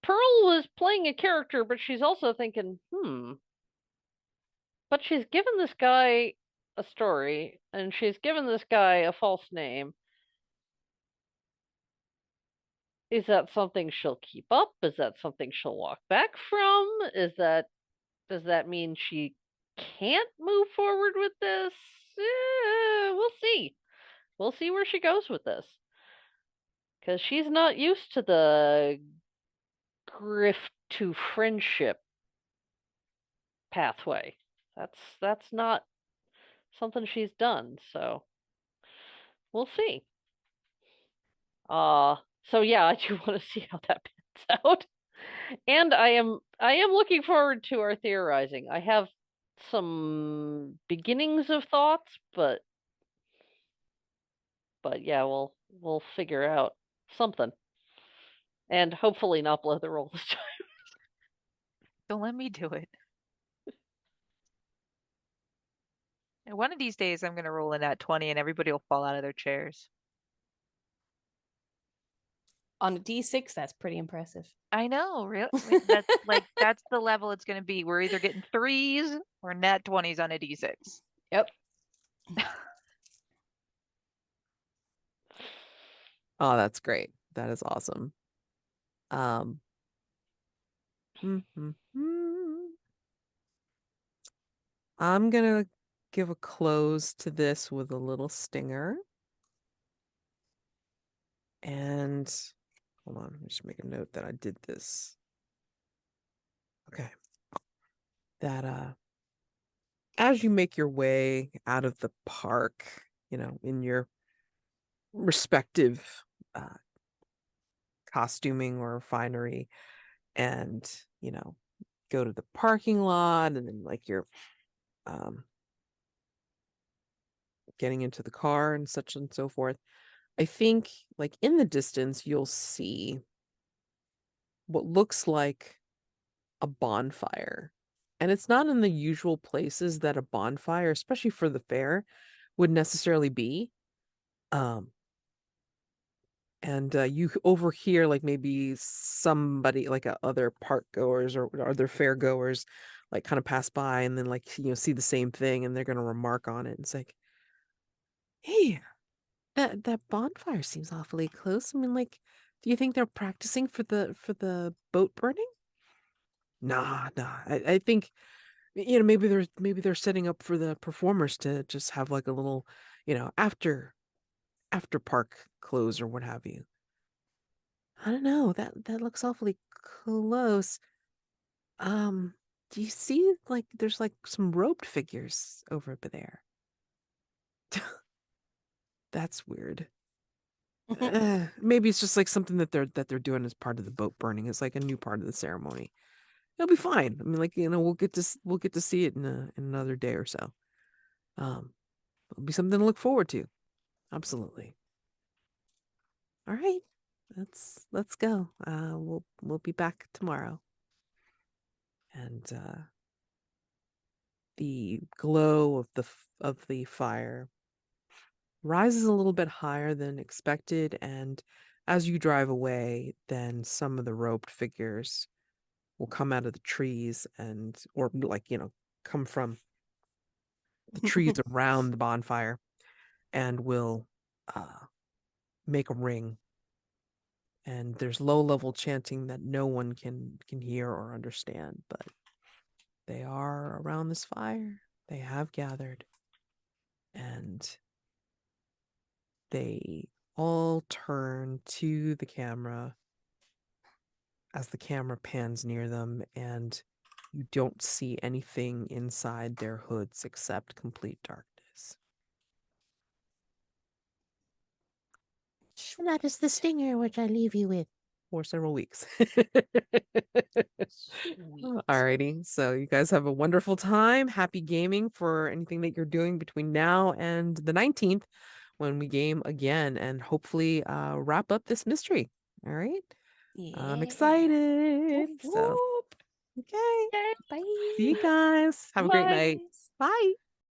Pearl was playing a character, but she's also thinking, but she's given this guy a story and she's given this guy a false name. Is that something she'll keep up? Is that something she'll walk back from? Does that mean she can't move forward with this? We'll see. We'll see where she goes with this. Because she's not used to the grift to friendship pathway. That's not something she's done, so we'll see. So yeah, I do want to see how that pans out. And I am looking forward to our theorizing. I have some beginnings of thoughts, but yeah, we'll figure out something. And hopefully not blow the roll this time. Don't let me do it. And one of these days I'm gonna roll in that 20 and everybody will fall out of their chairs. On a D6, that's pretty impressive. I know, really. That's the level it's gonna be. We're either getting 3s or nat 20s on a D6. Yep. Oh, that's great. That is awesome. I'm gonna give a close to this with a little stinger. And hold on, let me just make a note that I did this. Okay. That as you make your way out of the park, in your respective costuming or finery, and go to the parking lot, and then like you're getting into the car and such and so forth. I think like in the distance you'll see what looks like a bonfire, and it's not in the usual places that a bonfire, especially for the fair, would necessarily be. And you overhear like maybe somebody like other park goers or other fair goers like kind of pass by, and then like see the same thing, and they're going to remark on it. It's like, hey, that bonfire seems awfully close. I mean, like, do you think they're practicing for the boat burning? Nah. I think maybe they're setting up for the performers to just have like a little after park close or what have you. I don't know. That looks awfully close. Do you see like there's like some robed figures over there? That's weird. Maybe it's just like something that they're doing as part of the boat burning. It's like a new part of the ceremony. It'll be fine. I mean, like we'll get to see it in another day or so. It'll be something to look forward to. Absolutely. All right, let's go. We'll be back tomorrow. And the glow of the fire rises a little bit higher than expected, and as you drive away, then some of the robed figures will come out of the trees or like come from the trees around the bonfire, and will make a ring. And there's low level chanting that no one can hear or understand, but they are around this fire. They have gathered, and they all turn to the camera as the camera pans near them, and you don't see anything inside their hoods except complete darkness. That is the stinger which I leave you with. For several weeks. Sweet. Alrighty, so you guys have a wonderful time. Happy gaming for anything that you're doing between now and the 19th, when we game again, and hopefully wrap up this mystery. All right, I'm Yeah. excited. Whoop, So whoop. okay, Bye. see you guys. Have a great night. Bye. Bye.